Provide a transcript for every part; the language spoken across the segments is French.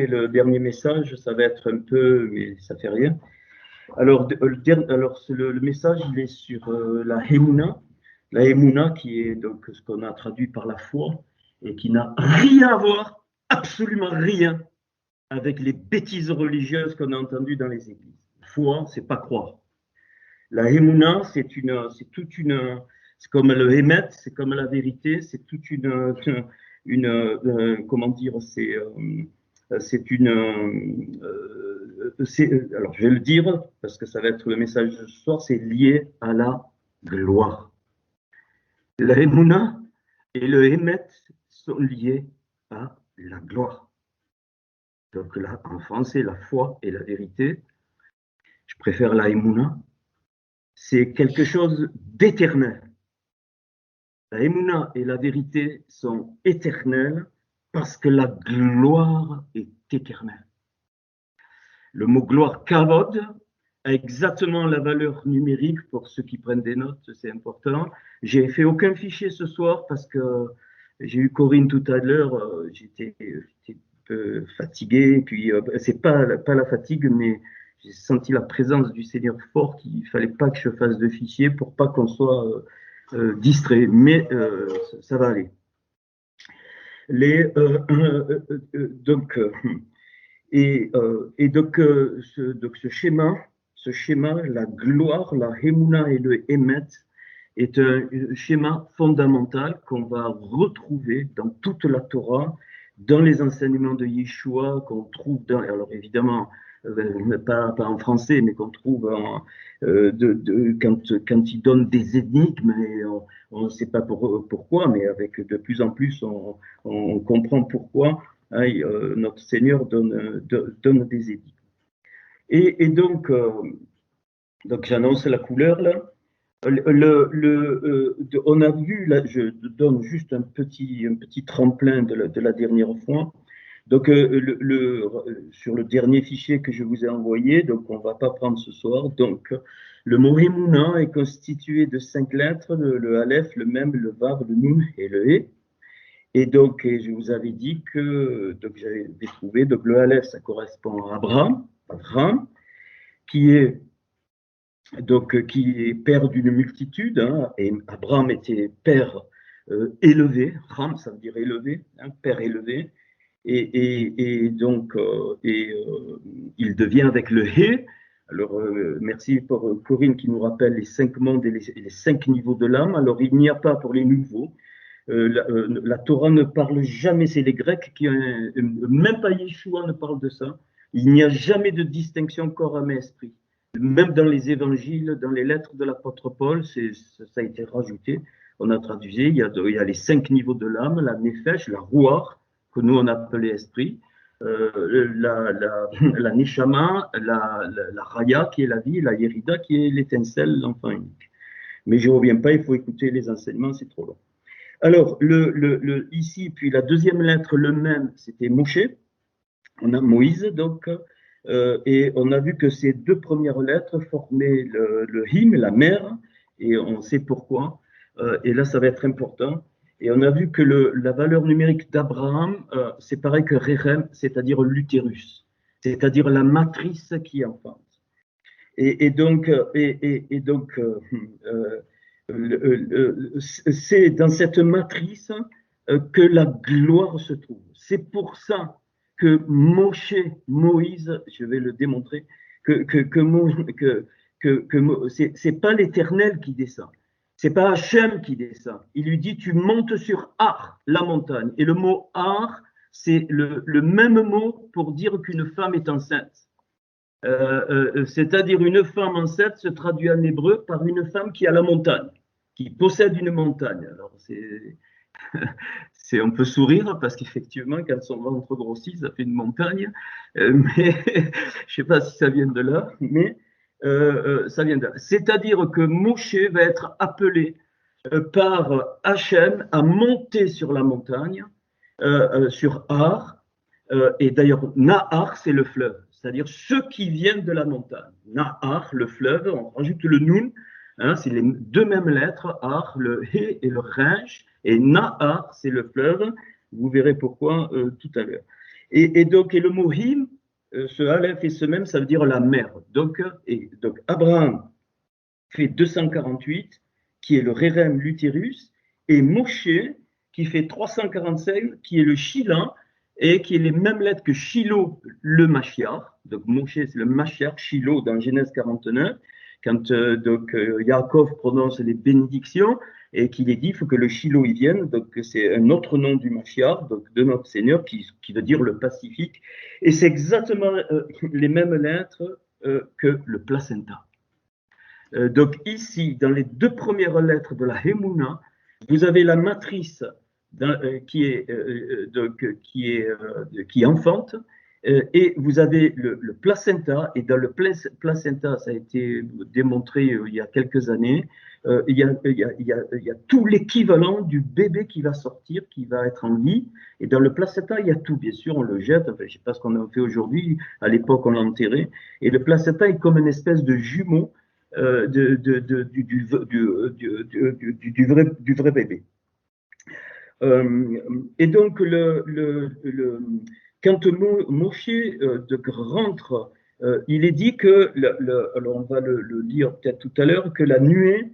c'est le dernier message, ça va être un peu, mais ça fait rien. Alors, le message, il est sur la Emouna qui est donc ce qu'on a traduit par la foi et qui n'a rien à voir, absolument rien, avec les bêtises religieuses qu'on a entendues dans les églises. Foi, c'est pas croire. La Emouna, c'est comme le Hémet, c'est comme la vérité, c'est toute comment dire, c'est une, alors je vais le dire parce que ça va être le message de ce soir, c'est lié à la gloire. La Emouna et le Hémet sont liés à la gloire. Donc là, en français, la foi et la vérité, je préfère la Emouna, c'est quelque chose d'éternel. La Emouna et la vérité sont éternelles parce que la gloire est éternelle. Le mot gloire, kavod, a exactement la valeur numérique pour ceux qui prennent des notes, c'est important. J'ai fait aucun fichier ce soir parce que j'ai eu Corinne tout à l'heure, j'étais un peu fatigué, puis c'est pas la fatigue, mais j'ai senti la présence du Seigneur fort qu'il fallait pas que je fasse de fichier pour pas qu'on soit distrait, mais ça va aller. Donc ce schéma, la gloire, la Emouna et le Hémet, est un schéma fondamental qu'on va retrouver dans toute la Torah, dans les enseignements de Yeshua, qu'on trouve dans, alors évidemment, pas en français, mais qu'on trouve quand il donne des énigmes, et on ne sait pas pourquoi, mais avec de plus en plus, on comprend pourquoi. Notre Seigneur donne des édicts. Et donc j'annonce la couleur là. On a vu, là, je donne juste un petit tremplin de la dernière fois. Donc, sur le dernier fichier que je vous ai envoyé, donc on ne va pas prendre ce soir. Donc, le mot Emouna est constitué de 5 lettres, le Aleph, le Mem, le Vav, le Nun et le He. Et donc, je vous avais dit que j'avais trouvé, donc le Aleph, ça correspond à Abraham, qui est père d'une multitude, hein, et Abraham était père élevé, Ram, ça veut dire élevé, hein, père élevé, et donc il devient avec le He. Alors, merci pour Corinne qui nous rappelle les 5 mondes et les 5 niveaux de l'âme. Alors, il n'y a pas pour les nouveaux. La Torah ne parle jamais, c'est les Grecs qui, même pas Yeshua ne parle de ça. Il n'y a jamais de distinction corps, âme et esprit. Même dans les évangiles, dans les lettres de l'apôtre Paul, ça a été rajouté. On a traduit, il y a les 5 niveaux de l'âme, la nefesh, la ruach, que nous on appelait esprit, la neshama, la raya qui est la vie, la yerida qui est l'étincelle, l'enfant unique. Mais je ne reviens pas, il faut écouter les enseignements, c'est trop long. Alors, ici, puis la deuxième lettre, le même, c'était Moshe. On a Moïse, donc, et on a vu que ces 2 premières lettres formaient le him, la mer, et on sait pourquoi. Et là, ça va être important. Et on a vu que la valeur numérique d'Abraham, c'est pareil que Rechem, c'est-à-dire l'utérus, c'est-à-dire la matrice qui enfante. Et donc, c'est dans cette matrice que la gloire se trouve. C'est pour ça que Moïse, je vais le démontrer, c'est pas l'Éternel qui descend, c'est pas Hachem qui descend. Il lui dit, tu montes sur Ar, la montagne. Et le mot Ar, c'est le même mot pour dire qu'une femme est enceinte. C'est-à-dire une femme enceinte se traduit en hébreu par une femme qui a la montagne, qui possède une montagne. Alors on peut sourire parce qu'effectivement, quand son ventre grossit, ça fait une montagne. Mais je ne sais pas si ça vient de là, mais ça vient de là. C'est-à-dire que Moshe va être appelé par Hachem à monter sur la montagne, sur Ar. Et d'ailleurs, Nahar, c'est le fleuve, c'est-à-dire ceux qui viennent de la montagne. Nahar, le fleuve, on rajoute le Nun, hein, c'est les 2 mêmes lettres, Ar, le He et le Rinch, et Nahar, c'est le fleuve. Vous verrez pourquoi tout à l'heure. Et donc, et le mot him, ce aleph et ce même, ça veut dire la mère. Donc Abraham fait 248, qui est le Rérem, l'utérus, et Moshe, qui fait 345, qui est le Shilan, et qui est les mêmes lettres que Shiloh, le Mashiach. Donc Moshe, c'est le Mashiach, Shiloh dans Genèse 49, quand Yaakov prononce les bénédictions, et qu'il est dit, il faut que le Shiloh y vienne, donc c'est un autre nom du Mashiach, donc de notre Seigneur, qui veut dire le Pacifique, et c'est exactement les mêmes lettres que le placenta. Donc ici, dans les deux premières lettres de la Hemuna, vous avez la matrice qui enfante, et vous avez le placenta, et dans le placenta, ça a été démontré il y a quelques années, il y a tout l'équivalent du bébé qui va sortir, qui va être en vie, et dans le placenta, il y a tout, bien sûr, on le jette, enfin, je ne sais pas ce qu'on a fait aujourd'hui, à l'époque on l'a enterré, et le placenta est comme une espèce de jumeau du vrai bébé. Et donc, quand Moshe rentre, il est dit que, alors on va le lire peut-être tout à l'heure, que la nuée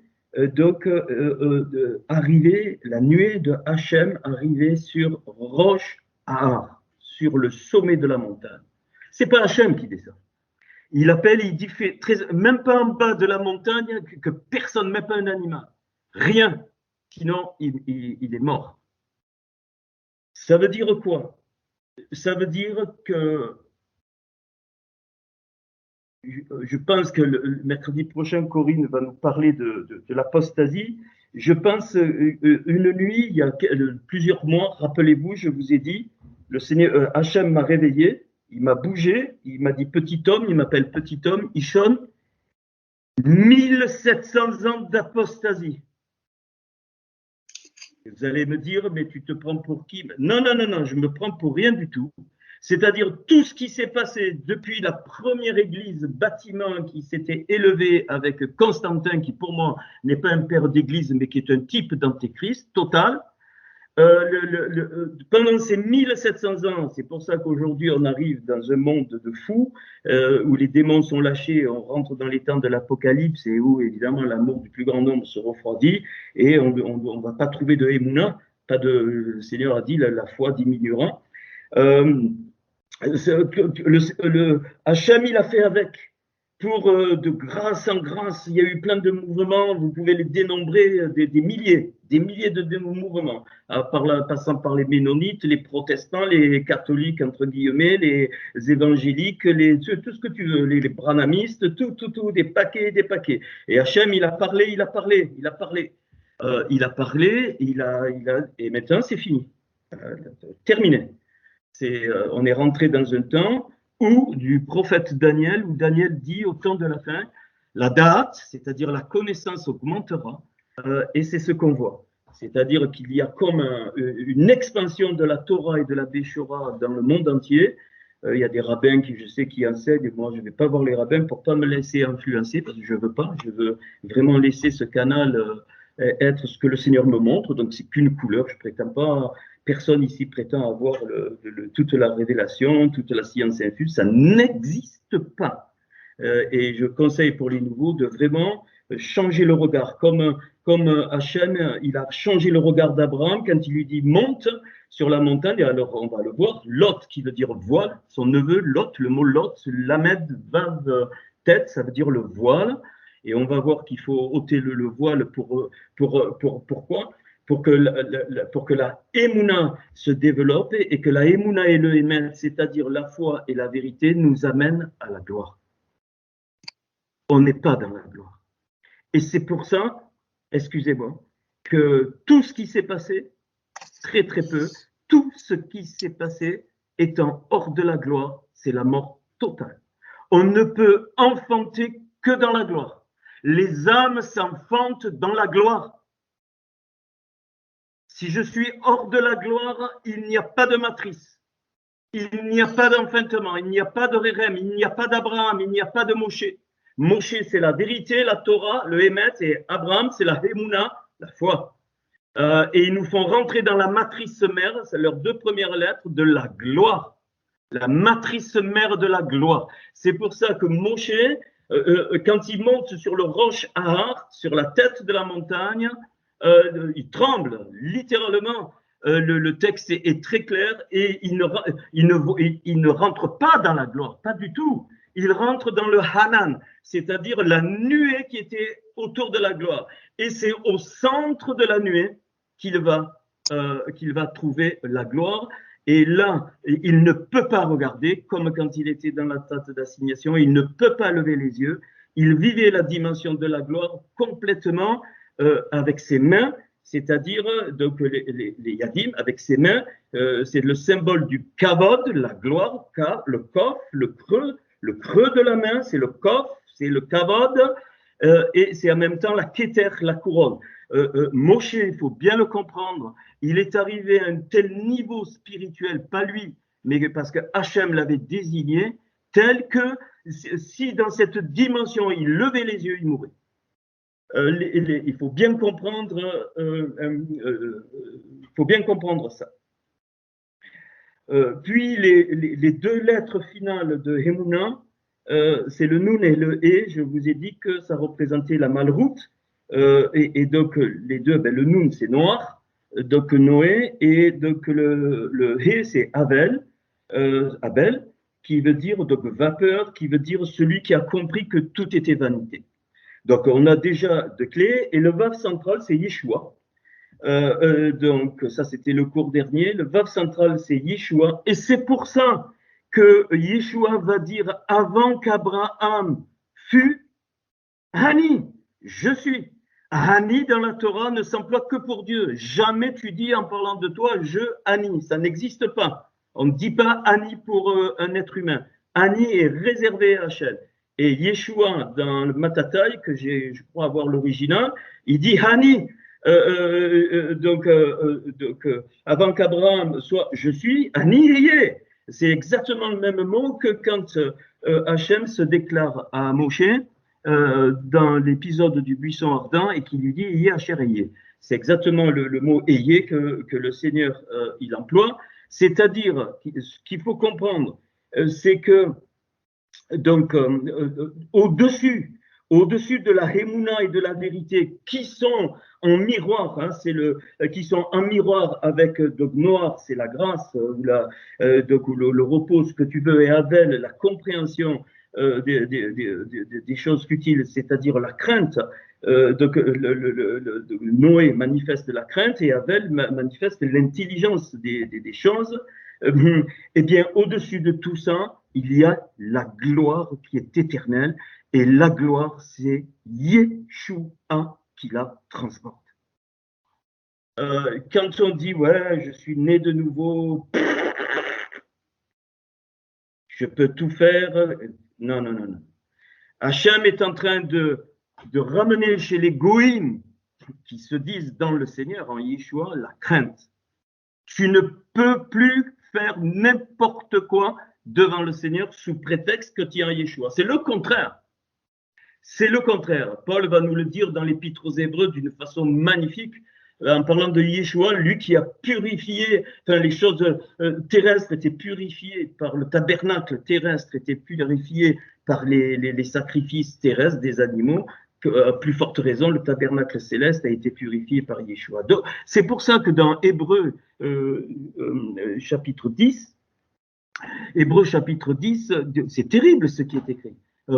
arrivait, la nuée de Hachem arrivait sur Rosh Ahar, sur le sommet de la montagne. C'est pas Hachem qui descend. Il appelle, il dit, même pas en bas de la montagne, que personne, même pas un animal, rien, sinon il est mort. Ça veut dire quoi? Ça veut dire que je pense que le mercredi prochain, Corinne va nous parler de l'apostasie. Je pense une nuit, il y a plusieurs mois, rappelez-vous, je vous ai dit, le Seigneur Hachem m'a réveillé, il m'a bougé, il m'a dit petit homme, il m'appelle petit homme, Ishon, 1700 ans d'apostasie. Vous allez me dire, mais tu te prends pour qui? Non, non, non, non, je me prends pour rien du tout. C'est-à-dire tout ce qui s'est passé depuis la première église, bâtiment qui s'était élevé avec Constantin, qui pour moi n'est pas un père d'église, mais qui est un type d'antéchrist total. Pendant ces 1700 ans, c'est pour ça qu'aujourd'hui on arrive dans un monde de fous, où les démons sont lâchés, on rentre dans les temps de l'Apocalypse et où évidemment l'amour du plus grand nombre se refroidit et on ne va pas trouver de Emouna, le Seigneur a dit la foi diminuera. Hachem, il a fait avec. Pour de grâce en grâce, il y a eu plein de mouvements, vous pouvez les dénombrer, des milliers de mouvements, passant par les ménonites, les protestants, les catholiques, entre guillemets, les évangéliques, tout ce que tu veux, les branhamistes, tout, des paquets. Et Hachem, il a parlé, et maintenant c'est fini, terminé. On est rentré dans un temps où du prophète Daniel, où Daniel dit au temps de la fin, la date, c'est-à-dire la connaissance augmentera, et c'est ce qu'on voit. C'est-à-dire qu'il y a comme une expansion de la Torah et de la Béchora dans le monde entier. Il y a des rabbins qui, je sais, qui enseignent, et moi je ne vais pas voir les rabbins pour ne pas me laisser influencer, parce que je ne veux pas, je veux vraiment laisser ce canal être ce que le Seigneur me montre, donc c'est qu'une couleur, je ne prétends pas. Personne ici prétend avoir toute la révélation, toute la science infuse, ça n'existe pas. Et je conseille pour les nouveaux de vraiment changer le regard. Comme Hachem, il a changé le regard d'Abraham quand il lui dit monte sur la montagne, et alors on va le voir, Lot qui veut dire voile, son neveu Lot, le mot Lot, Lamed, Vav, tête, ça veut dire le voile, et on va voir qu'il faut ôter le voile pourquoi? Pour que la Emouna se développe et que la Emouna et le Emet, c'est-à-dire la foi et la vérité, nous amènent à la gloire. On n'est pas dans la gloire. Et c'est pour ça, excusez-moi, que tout ce qui s'est passé, très très peu, tout ce qui s'est passé étant hors de la gloire, c'est la mort totale. On ne peut enfanter que dans la gloire. Les âmes s'enfantent dans la gloire. Si je suis hors de la gloire, il n'y a pas de matrice, il n'y a pas d'enfantement, il n'y a pas de Rérem, il n'y a pas d'Abraham, il n'y a pas de Moshe. Moshe, c'est la vérité, la Torah, le Hémet, et Abraham, c'est la Hémouna, la foi. Et ils nous font rentrer dans la matrice mère, c'est leurs deux premières lettres, de la gloire. la matrice mère de la gloire. C'est pour ça que Moshe, quand il monte sur le roche Ahar, sur la tête de la montagne, il tremble, littéralement. Le texte est très clair et il ne rentre pas dans la gloire, pas du tout. Il rentre dans le Hanan, c'est-à-dire la nuée qui était autour de la gloire. Et c'est au centre de la nuée qu'il va trouver la gloire. Et là, il ne peut pas regarder, comme quand il était dans la tente d'assignation, il ne peut pas lever les yeux. Il vivait la dimension de la gloire complètement avec ses mains, c'est-à-dire donc les yadim avec ses mains, c'est le symbole du kavod, la gloire, le kof, le creux de la main, c'est le kof, c'est le kavod, et c'est en même temps la keter, la couronne. Moshe, il faut bien le comprendre, il est arrivé à un tel niveau spirituel, pas lui, mais parce que Hachem l'avait désigné, tel que si dans cette dimension il levait les yeux, il mourait. Il faut bien comprendre, ça. Puis les deux lettres finales de Hemuna, c'est le Nun et le He. Je vous ai dit que ça représentait la malroute. Et donc les deux, le Nun c'est noir, donc Noé, et donc le He c'est Abel, qui veut dire donc vapeur, qui veut dire celui qui a compris que tout était vanité. Donc on a déjà deux clés, et le vav central c'est Yeshua. Donc ça c'était le cours dernier. Le vav central c'est Yeshua, et c'est pour ça que Yeshua va dire avant qu'Abraham fût, Hani, je suis. Hani dans la Torah ne s'emploie que pour Dieu. Jamais tu dis en parlant de toi, je, Hani. Ça n'existe pas. On ne dit pas Hani pour un être humain. Hani est réservé à Hachem. Et Yeshua, dans le Matatai, que je crois avoir l'original, il dit Hani. Donc, avant qu'Abraham soit je suis, Hani Yé. C'est exactement le même mot que quand Hachem se déclare à Moshe dans l'épisode du buisson ardent et qui lui dit Yé Asher Yé. C'est exactement le mot Yé que le Seigneur il emploie. C'est-à-dire, ce qu'il faut comprendre, c'est que donc au-dessus de la Hémouna et de la vérité, qui sont en miroir, qui sont en miroir avec donc noir, c'est la grâce, donc le repos, ce que tu veux, et Abel, la compréhension des choses futiles, c'est-à-dire la crainte. Donc Noé manifeste la crainte et Abel manifeste l'intelligence des choses. Eh bien, au-dessus de tout ça, il y a la gloire qui est éternelle, et la gloire, c'est Yeshua qui la transporte. Quand on dit, ouais, je suis né de nouveau, je peux tout faire, non. Hachem est en train de ramener chez les goïms qui se disent dans le Seigneur, en Yeshua, la crainte. Tu ne peux plus faire n'importe quoi devant le Seigneur sous prétexte que tu es en Yeshua. C'est le contraire. C'est le contraire. Paul va nous le dire dans l'Épître aux Hébreux d'une façon magnifique, en parlant de Yeshua, lui qui a purifié, les choses terrestres étaient purifiées par le tabernacle terrestre, étaient purifiées par les sacrifices terrestres des animaux. À plus forte raison, le tabernacle céleste a été purifié par Yeshua. Donc, c'est pour ça que dans Hébreux chapitre 10, c'est terrible ce qui est écrit.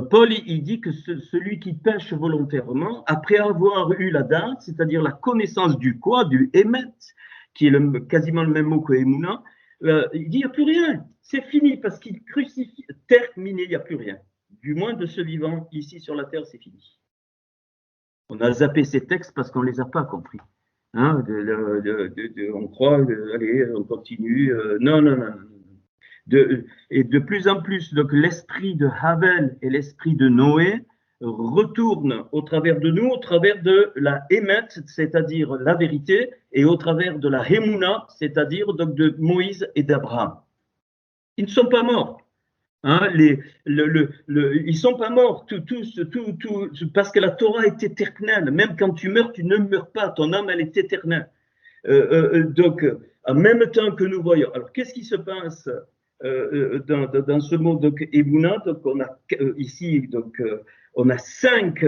Paul, il dit que celui qui pêche volontairement, après avoir eu la date, c'est-à-dire la connaissance du quoi, du émet, qui est quasiment le même mot que Emouna, il dit il n'y a plus rien, c'est fini, parce qu'il crucifie, terminé, il n'y a plus rien. Du moins de ce vivant, ici sur la terre, c'est fini. On a zappé ces textes parce qu'on ne les a pas compris. Hein, on croit, allez, on continue. Non. Et de plus en plus, donc l'esprit de Havel et l'esprit de Noé retournent au travers de nous, au travers de la Hémet, c'est-à-dire la vérité, et au travers de la Hémouna, c'est-à-dire donc de Moïse et d'Abraham. Ils ne sont pas morts. Hein, ils sont pas morts, parce que la Torah est éternelle. Même quand tu meurs, tu ne meurs pas. Ton âme, elle est éternelle. Donc, en même temps que nous voyons. Alors, qu'est-ce qui se passe dans ce mot donc Emouna, donc on a ici donc on a 5,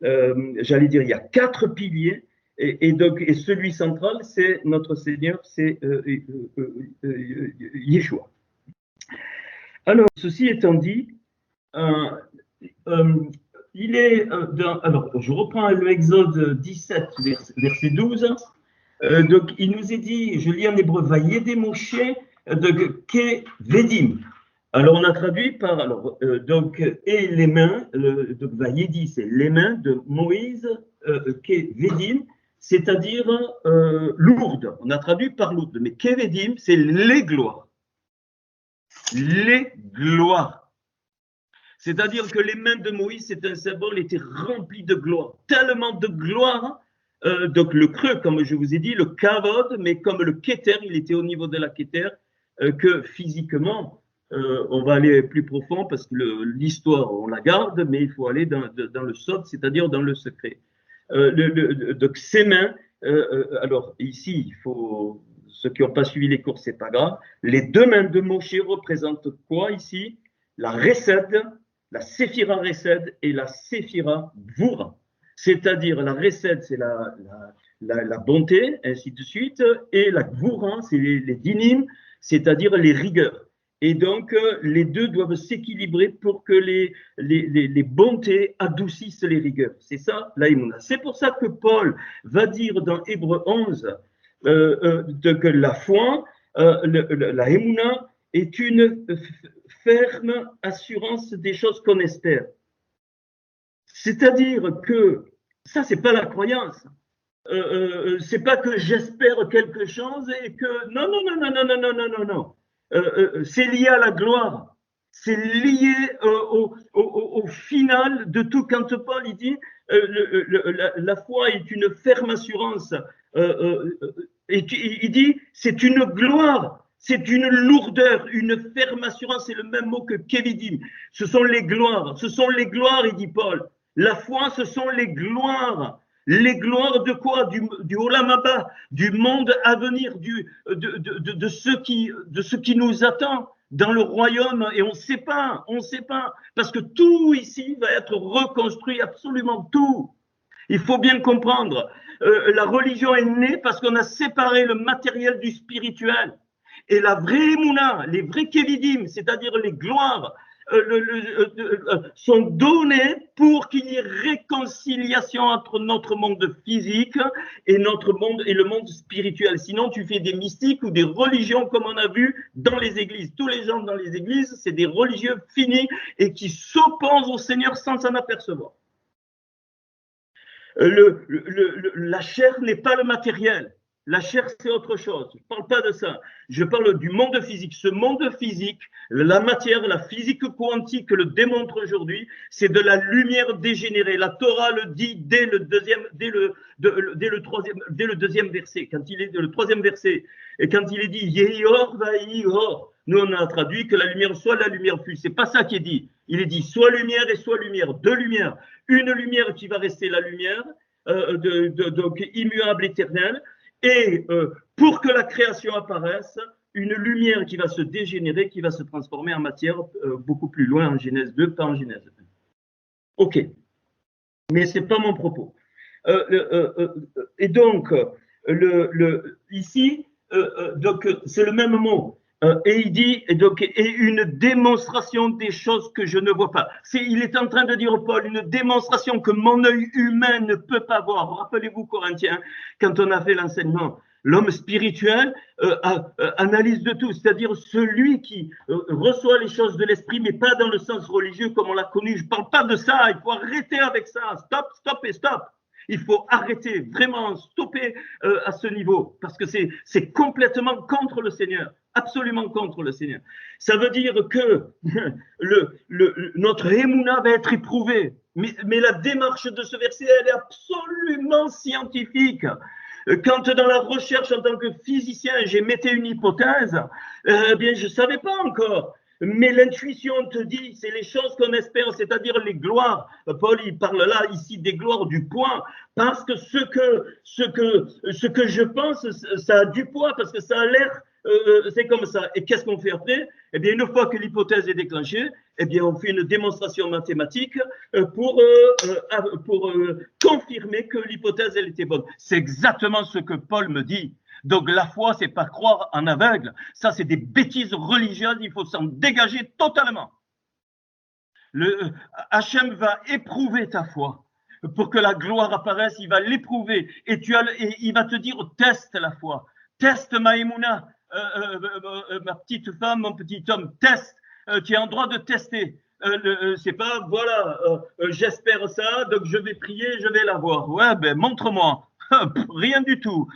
j'allais dire il y a 4 piliers et celui central c'est notre Seigneur, c'est Yeshua. Alors ceci étant dit, il est alors je reprends le Exode 17 verset 12. Donc, il nous est dit, je lis en hébreu, Vayede Moshe de Kevedim. Alors, on a traduit par, alors, donc, et les mains, donc Vayedi, c'est les mains de Moïse, Kevedim, c'est-à-dire lourdes. On a traduit par lourdes, mais Kevedim, c'est les gloires. Les gloires. C'est-à-dire que les mains de Moïse, c'est un symbole, étaient remplies de gloire, tellement de gloire. Donc le creux, comme je vous ai dit, le kavod, mais comme le keter, il était au niveau de la keter, que physiquement, on va aller plus profond parce que l'histoire, on la garde, mais il faut aller dans le sod, c'est-à-dire dans le secret. Donc ces mains, alors ici, il faut, ceux qui n'ont pas suivi les cours, c'est pas grave, les 2 mains de Moshe représentent quoi ici? La Resed, la Séphira Resed et la Séphira Gvura. C'est-à-dire la Resed, c'est la bonté, ainsi de suite, et la Gvura, c'est les dinim, c'est-à-dire les rigueurs. Et donc, les deux doivent s'équilibrer pour que les bontés adoucissent les rigueurs. C'est ça, la Emouna. C'est pour ça que Paul va dire dans Hébreux 11 que la foi, la Emouna, est une ferme assurance des choses qu'on espère. C'est-à-dire que ça, c'est pas la croyance. C'est pas que j'espère quelque chose et que non, non, non, non, non, non, non, non, non, non. C'est lié à la gloire. C'est lié au final de tout. Quand Paul il dit la foi est une ferme assurance, et il dit c'est une gloire. C'est une lourdeur, une ferme assurance, c'est le même mot que Kevidim. Ce sont les gloires, il dit Paul. La foi, ce sont les gloires. Les gloires de quoi? Du Olam Haba, du monde à venir, de ce qui nous attend dans le royaume. Et on ne sait pas, parce que tout ici va être reconstruit, absolument tout. Il faut bien comprendre, la religion est née parce qu'on a séparé le matériel du spirituel. Et la vraie Emouna, les vrais Kevidim, c'est-à-dire les gloires, sont donnés pour qu'il y ait réconciliation entre notre monde physique et notre monde et le monde spirituel. Sinon, tu fais des mystiques ou des religions comme on a vu dans les églises. Tous les gens dans les églises, c'est des religieux finis et qui s'opposent au Seigneur sans s'en apercevoir. La chair n'est pas le matériel. La chair, c'est autre chose. Je ne parle pas de ça. Je parle du monde physique. Ce monde physique, la matière, la physique quantique le démontre aujourd'hui, c'est de la lumière dégénérée. La Torah le dit dès le deuxième verset. Quand il est le 3e verset, et quand il est dit Yehior vaïhor, nous on a traduit que la lumière soit la lumière fut. C'est pas ça qui est dit. Il est dit soit lumière et soit lumière. 2 lumières. Une lumière qui va rester la lumière, donc immuable, éternelle. Et pour que la création apparaisse, une lumière qui va se dégénérer, qui va se transformer en matière beaucoup plus loin en Genèse 2, pas en Genèse 1. Ok, mais ce n'est pas mon propos. Et donc, ici, donc, c'est le même mot. Et il dit, et une démonstration des choses que je ne vois pas. Il est en train de dire, Paul, une démonstration que mon œil humain ne peut pas voir. Rappelez-vous, Corinthiens, quand on a fait l'enseignement, l'homme spirituel analyse de tout, c'est-à-dire celui qui reçoit les choses de l'esprit, mais pas dans le sens religieux comme on l'a connu. Je ne parle pas de ça, il faut arrêter avec ça. Stop, stop et stop. Il faut arrêter, vraiment stopper à ce niveau, parce que c'est complètement contre le Seigneur, absolument contre le Seigneur. Ça veut dire que notre Emouna va être éprouvée, mais la démarche de ce verset, elle est absolument scientifique. Quand dans la recherche en tant que physicien, j'émettais une hypothèse, eh bien, je ne savais pas encore. Mais l'intuition te dit, c'est les choses qu'on espère, c'est-à-dire les gloires. Paul, il parle là, ici, des gloires du poids, parce que ce que je pense, ça a du poids, parce que ça a l'air c'est comme ça. Et qu'est-ce qu'on fait après? Eh bien, une fois que l'hypothèse est déclenchée, eh bien, on fait une démonstration mathématique pour confirmer que l'hypothèse, elle était bonne. C'est exactement ce que Paul me dit. Donc, la foi, c'est pas croire en aveugle. Ça, c'est des bêtises religieuses. Il faut s'en dégager totalement. Hachem va éprouver ta foi. Pour que la gloire apparaisse, il va l'éprouver. Et il va te dire, teste la foi. Teste ma émouna. Ma petite femme, mon petit homme, teste. Tu as un droit de tester. C'est pas, voilà, j'espère ça, donc je vais prier, je vais l'avoir. Ouais, ben montre-moi. Rien du tout.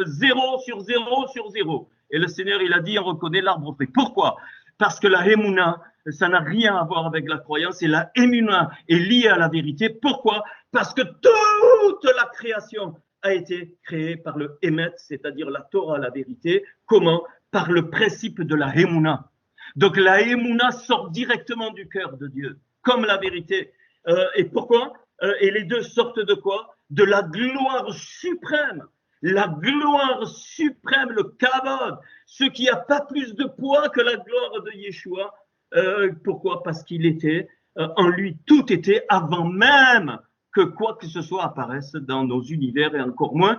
0 sur 0 sur 0. Et le Seigneur, il a dit, on reconnaît l'arbre fait. Pourquoi? Parce que la émouna, ça n'a rien à voir avec la croyance, et la émouna est liée à la vérité. Pourquoi? Parce que toute la création a été créée par le Emet, c'est-à-dire la Torah, la vérité. Comment? Par le principe de la émouna. Donc la émouna sort directement du cœur de Dieu, comme la vérité. Et pourquoi? Et les deux sortent de quoi? De la gloire suprême. La gloire suprême, le kavod, ce qui n'a pas plus de poids que la gloire de Yeshua. Pourquoi? Parce qu'il était, en lui, tout était avant même que quoi que ce soit apparaisse dans nos univers, et encore moins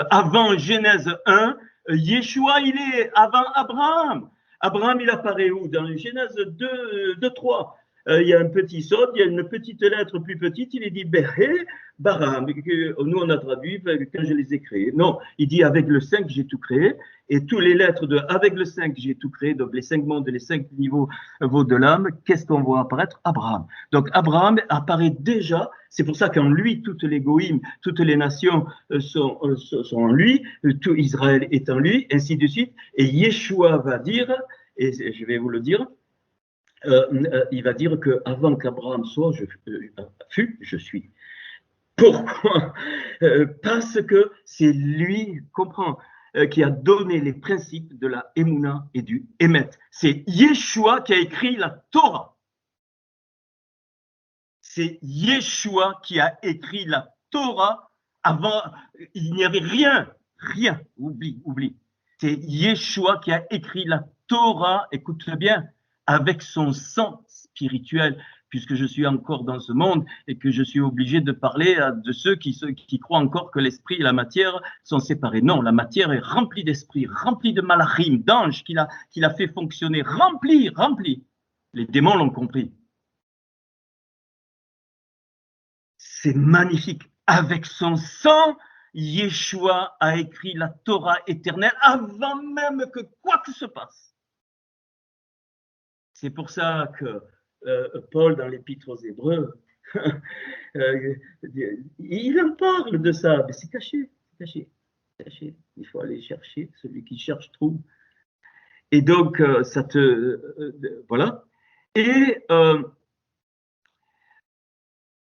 avant Genèse 1, Yeshua, il est avant Abraham. Abraham, il apparaît où? Dans Genèse 2, 3. Il y a un petit sod, il y a une petite lettre plus petite, il est dit Behé Baram. Nous, on a traduit quand je les ai créés. Non, il dit avec le 5, j'ai tout créé. Et toutes les lettres de avec le 5, j'ai tout créé. Donc, les 5 mondes, les 5 niveaux de l'âme, qu'est-ce qu'on voit apparaître? Abraham. Donc, Abraham apparaît déjà. C'est pour ça qu'en lui, toutes les goïms, toutes les nations sont en lui. Tout Israël est en lui, ainsi de suite. Et Yeshua va dire, et je vais vous le dire, il va dire qu'avant qu'Abraham soit, je suis. Pourquoi? Parce que c'est lui, comprends, qui a donné les principes de la Emouna et du Emet. C'est Yeshua qui a écrit la Torah. C'est Yeshua qui a écrit la Torah avant, il n'y avait rien, oublie. C'est Yeshua qui a écrit la Torah, écoute bien, avec son sang spirituel, puisque je suis encore dans ce monde et que je suis obligé de parler de ceux qui croient encore que l'esprit et la matière sont séparés. Non, la matière est remplie d'esprit, remplie de malachim, d'anges qu'il a fait fonctionner, remplie. Les démons l'ont compris. C'est magnifique. Avec son sang, Yeshua a écrit la Torah éternelle avant même que quoi que se passe. C'est pour ça que Paul, dans l'Épître aux Hébreux, il en parle de ça, mais c'est caché. Il faut aller chercher, celui qui cherche trouve. Et donc, voilà. Et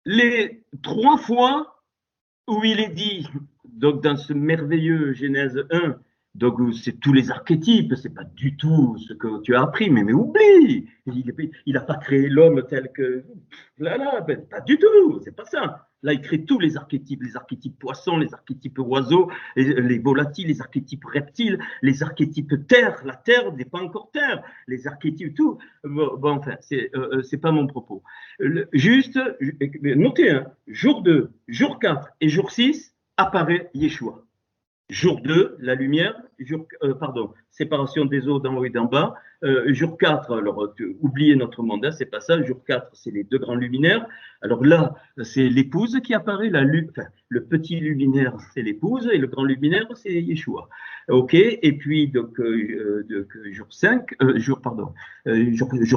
les 3 fois où il est dit, donc dans ce merveilleux Genèse 1, donc c'est tous les archétypes, c'est pas du tout ce que tu as appris, mais oublie, il n'a pas créé l'homme tel que, ben, pas du tout, c'est pas ça. Là, il crée tous les archétypes poissons, les archétypes oiseaux, les volatiles, les archétypes reptiles, les archétypes terre, la terre n'est pas encore terre, les archétypes, tout. Bon, enfin, c'est pas mon propos. Juste, notez, jour 2, jour 4 et jour 6, apparaît Yeshua. Jour 2, la lumière, séparation des eaux d'en haut et d'en bas. Jour 4, alors oubliez notre mandat, c'est pas ça. Jour 4, c'est les 2 grands luminaires. Alors là, c'est l'épouse qui apparaît, le petit luminaire, c'est l'épouse, et le grand luminaire, c'est Yeshua. Ok, et puis donc jour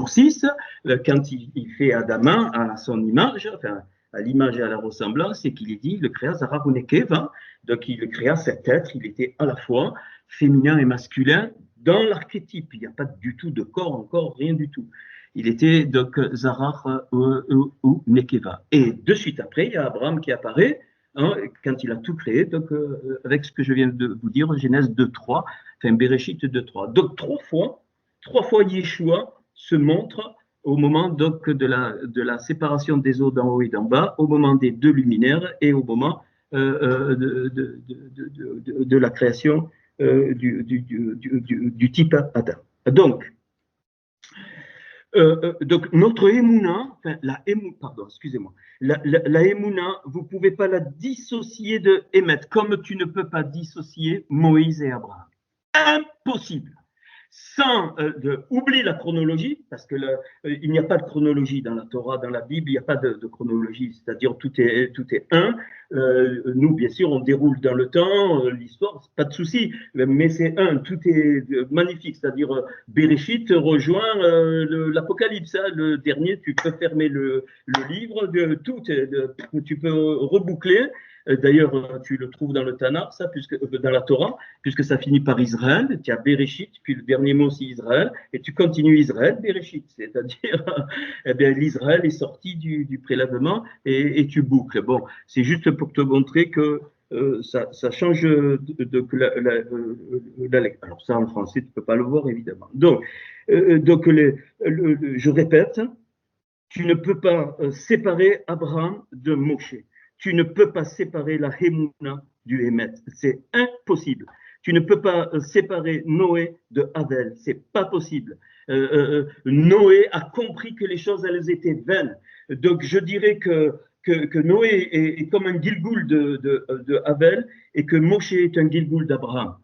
6, quand il fait Adama à son image, enfin à l'image et à la ressemblance, c'est qu'il est dit, le créa Zaragunekeva, donc il créa cet être, il était à la fois féminin et masculin dans l'archétype, il n'y a pas du tout de corps encore, rien du tout. Il était donc Zarar ou Nekeva. Et de suite après, il y a Abraham qui apparaît, quand il a tout créé, donc avec ce que je viens de vous dire, Genèse 2.3, enfin Bereshit 2.3. Donc 3 fois Yeshua se montre au moment donc de la séparation des eaux d'en haut et d'en bas, au moment des 2 luminaires et au moment de la création du type Adam. Donc notre émouna, enfin excusez-moi, la émouna, vous ne pouvez pas la dissocier de Hémet, comme tu ne peux pas dissocier Moïse et Abraham. Impossible. Sans oublier la chronologie, parce que il n'y a pas de chronologie dans la Torah, dans la Bible, il n'y a pas de chronologie, c'est-à-dire tout est un. Nous, bien sûr, on déroule dans le temps l'histoire, pas de souci, mais c'est un, tout est magnifique, c'est-à-dire Bereshit rejoint l'Apocalypse, hein, le dernier, tu peux fermer le livre, tu peux reboucler. D'ailleurs, tu le trouves dans le Tanakh, ça, dans la Torah, puisque ça finit par Israël. Tu as Bereshit, puis le dernier mot c'est Israël, et tu continues Israël, Bereshit, c'est-à-dire, eh bien, l'Israël est sorti du prélèvement et tu boucles. Bon, c'est juste pour te montrer que ça change alors ça en français, tu ne peux pas le voir évidemment. Donc je répète, tu ne peux pas séparer Abraham de Moshe. Tu ne peux pas séparer la Hémouna du Hémet. C'est impossible. Tu ne peux pas séparer Noé de Abel. C'est pas possible. Noé a compris que les choses, elles étaient vaines. Donc, je dirais que Noé est comme un Gilgoul de Abel et que Moshe est un Gilgoul d'Abraham.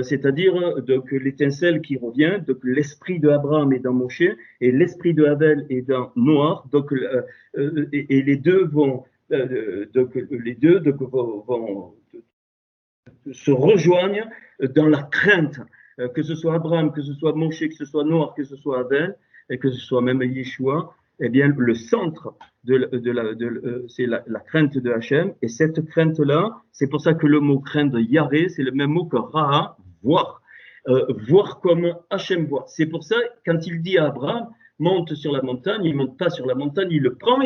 C'est-à-dire donc l'étincelle qui revient, donc l'esprit de Abraham est dans Moshe et l'esprit de Abel est dans Noach. Donc, et les deux vont vont se rejoignent dans la crainte, que ce soit Abraham, que ce soit Moshe, que ce soit Noach, que ce soit Abel, et que ce soit même Yeshua. Eh bien, le centre c'est la crainte de Hachem, et cette crainte-là, c'est pour ça que le mot crainte de Yaré, c'est le même mot que Ra'a, voir. Voir comme Hachem voit. C'est pour ça, quand il dit à Abraham, monte sur la montagne, il ne monte pas sur la montagne, il le prend,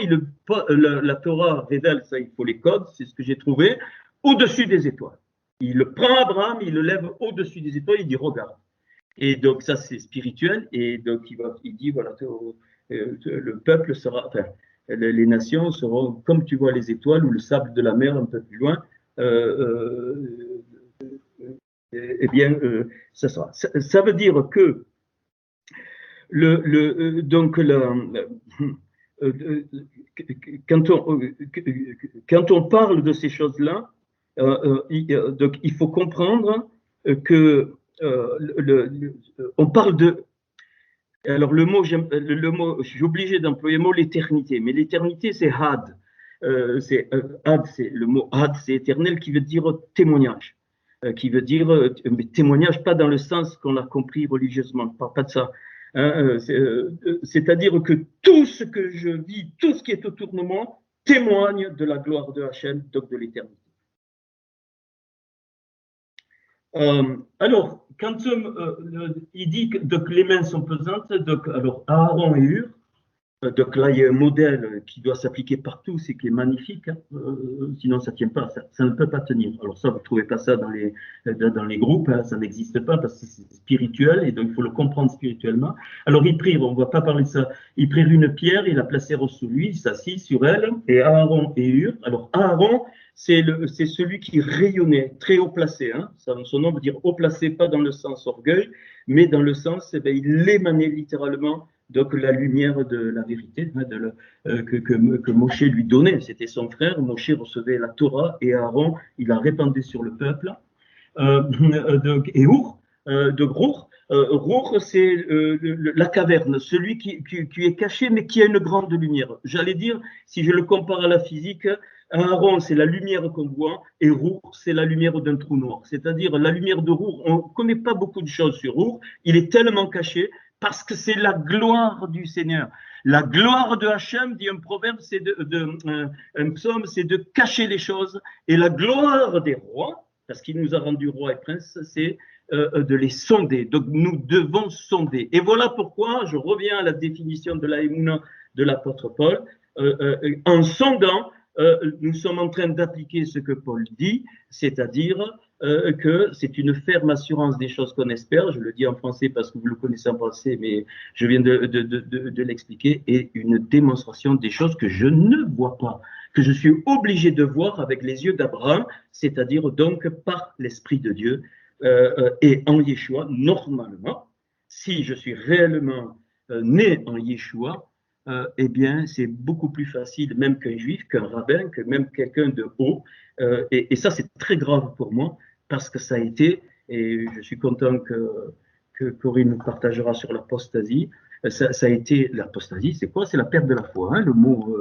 la Torah révèle, ça il faut les codes, c'est ce que j'ai trouvé, au-dessus des étoiles. Il le prend Abraham, il le lève au-dessus des étoiles, il dit regarde. Et donc ça c'est spirituel, et donc il dit voilà, le peuple sera, enfin les nations seront comme tu vois les étoiles ou le sable de la mer un peu plus loin, eh bien ça sera. Ça veut dire que quand on parle de ces choses-là, donc il faut comprendre que on parle de. Alors le mot, je suis obligé d'employer le mot l'éternité, mais l'éternité c'est had. Le mot had, c'est éternel qui veut dire témoignage. Qui veut dire mais témoignage pas dans le sens qu'on a compris religieusement, je ne parle pas de ça. Hein, c'est-à-dire que tout ce que je vis, tout ce qui est autour de moi, témoigne de la gloire de Hachem, donc de l'éternité. Alors, quand il dit que donc, les mains sont pesantes, donc, alors Aaron et Hur, donc là il y a un modèle qui doit s'appliquer partout, c'est qui est magnifique, hein, sinon ça ne tient pas, ça ne peut pas tenir. Alors ça, vous ne trouvez pas ça dans les groupes, hein, ça n'existe pas parce que c'est spirituel et donc il faut le comprendre spirituellement. Alors ils prirent, on ne va pas parler de ça, ils prirent une pierre, ils la placèrent sous lui, il s'assit sur elle, et Aaron et Hur, alors Aaron, c'est celui qui rayonnait, très haut placé. Hein. Son nom veut dire haut placé, pas dans le sens orgueil, mais dans le sens, eh bien, il émanait littéralement donc la lumière de la vérité hein, que Moshe lui donnait. C'était son frère. Moshe recevait la Torah et Aaron, il a répandu sur le peuple. Et Hur, Rour, c'est la caverne, celui qui est caché mais qui a une grande lumière. J'allais dire, si je le compare à la physique, Aaron, c'est la lumière qu'on voit, et Rour, c'est la lumière d'un trou noir. C'est-à-dire, la lumière de Rour, on ne connaît pas beaucoup de choses sur Rour, il est tellement caché parce que c'est la gloire du Seigneur. La gloire de Hachem, dit un proverbe, c'est un psaume, c'est de cacher les choses, et la gloire des rois, parce qu'il nous a rendus rois et princes, c'est de les sonder. Donc, nous devons sonder. Et voilà pourquoi je reviens à la définition de la Emouna de l'apôtre Paul. En sondant, nous sommes en train d'appliquer ce que Paul dit, c'est-à-dire que c'est une ferme assurance des choses qu'on espère. Je le dis en français parce que vous le connaissez en français, mais je viens de l'expliquer, et une démonstration des choses que je ne vois pas, que je suis obligé de voir avec les yeux d'Abraham, c'est-à-dire donc par l'Esprit de Dieu. Et en Yeshua, normalement, si je suis réellement né en Yeshua, eh bien, c'est beaucoup plus facile, même qu'un juif, qu'un rabbin, que même quelqu'un de haut. Et ça, c'est très grave pour moi, parce que ça a été, et je suis content que Corinne nous partagera sur l'apostasie, ça a été, l'apostasie, c'est quoi? C'est la perte de la foi. Hein, le mot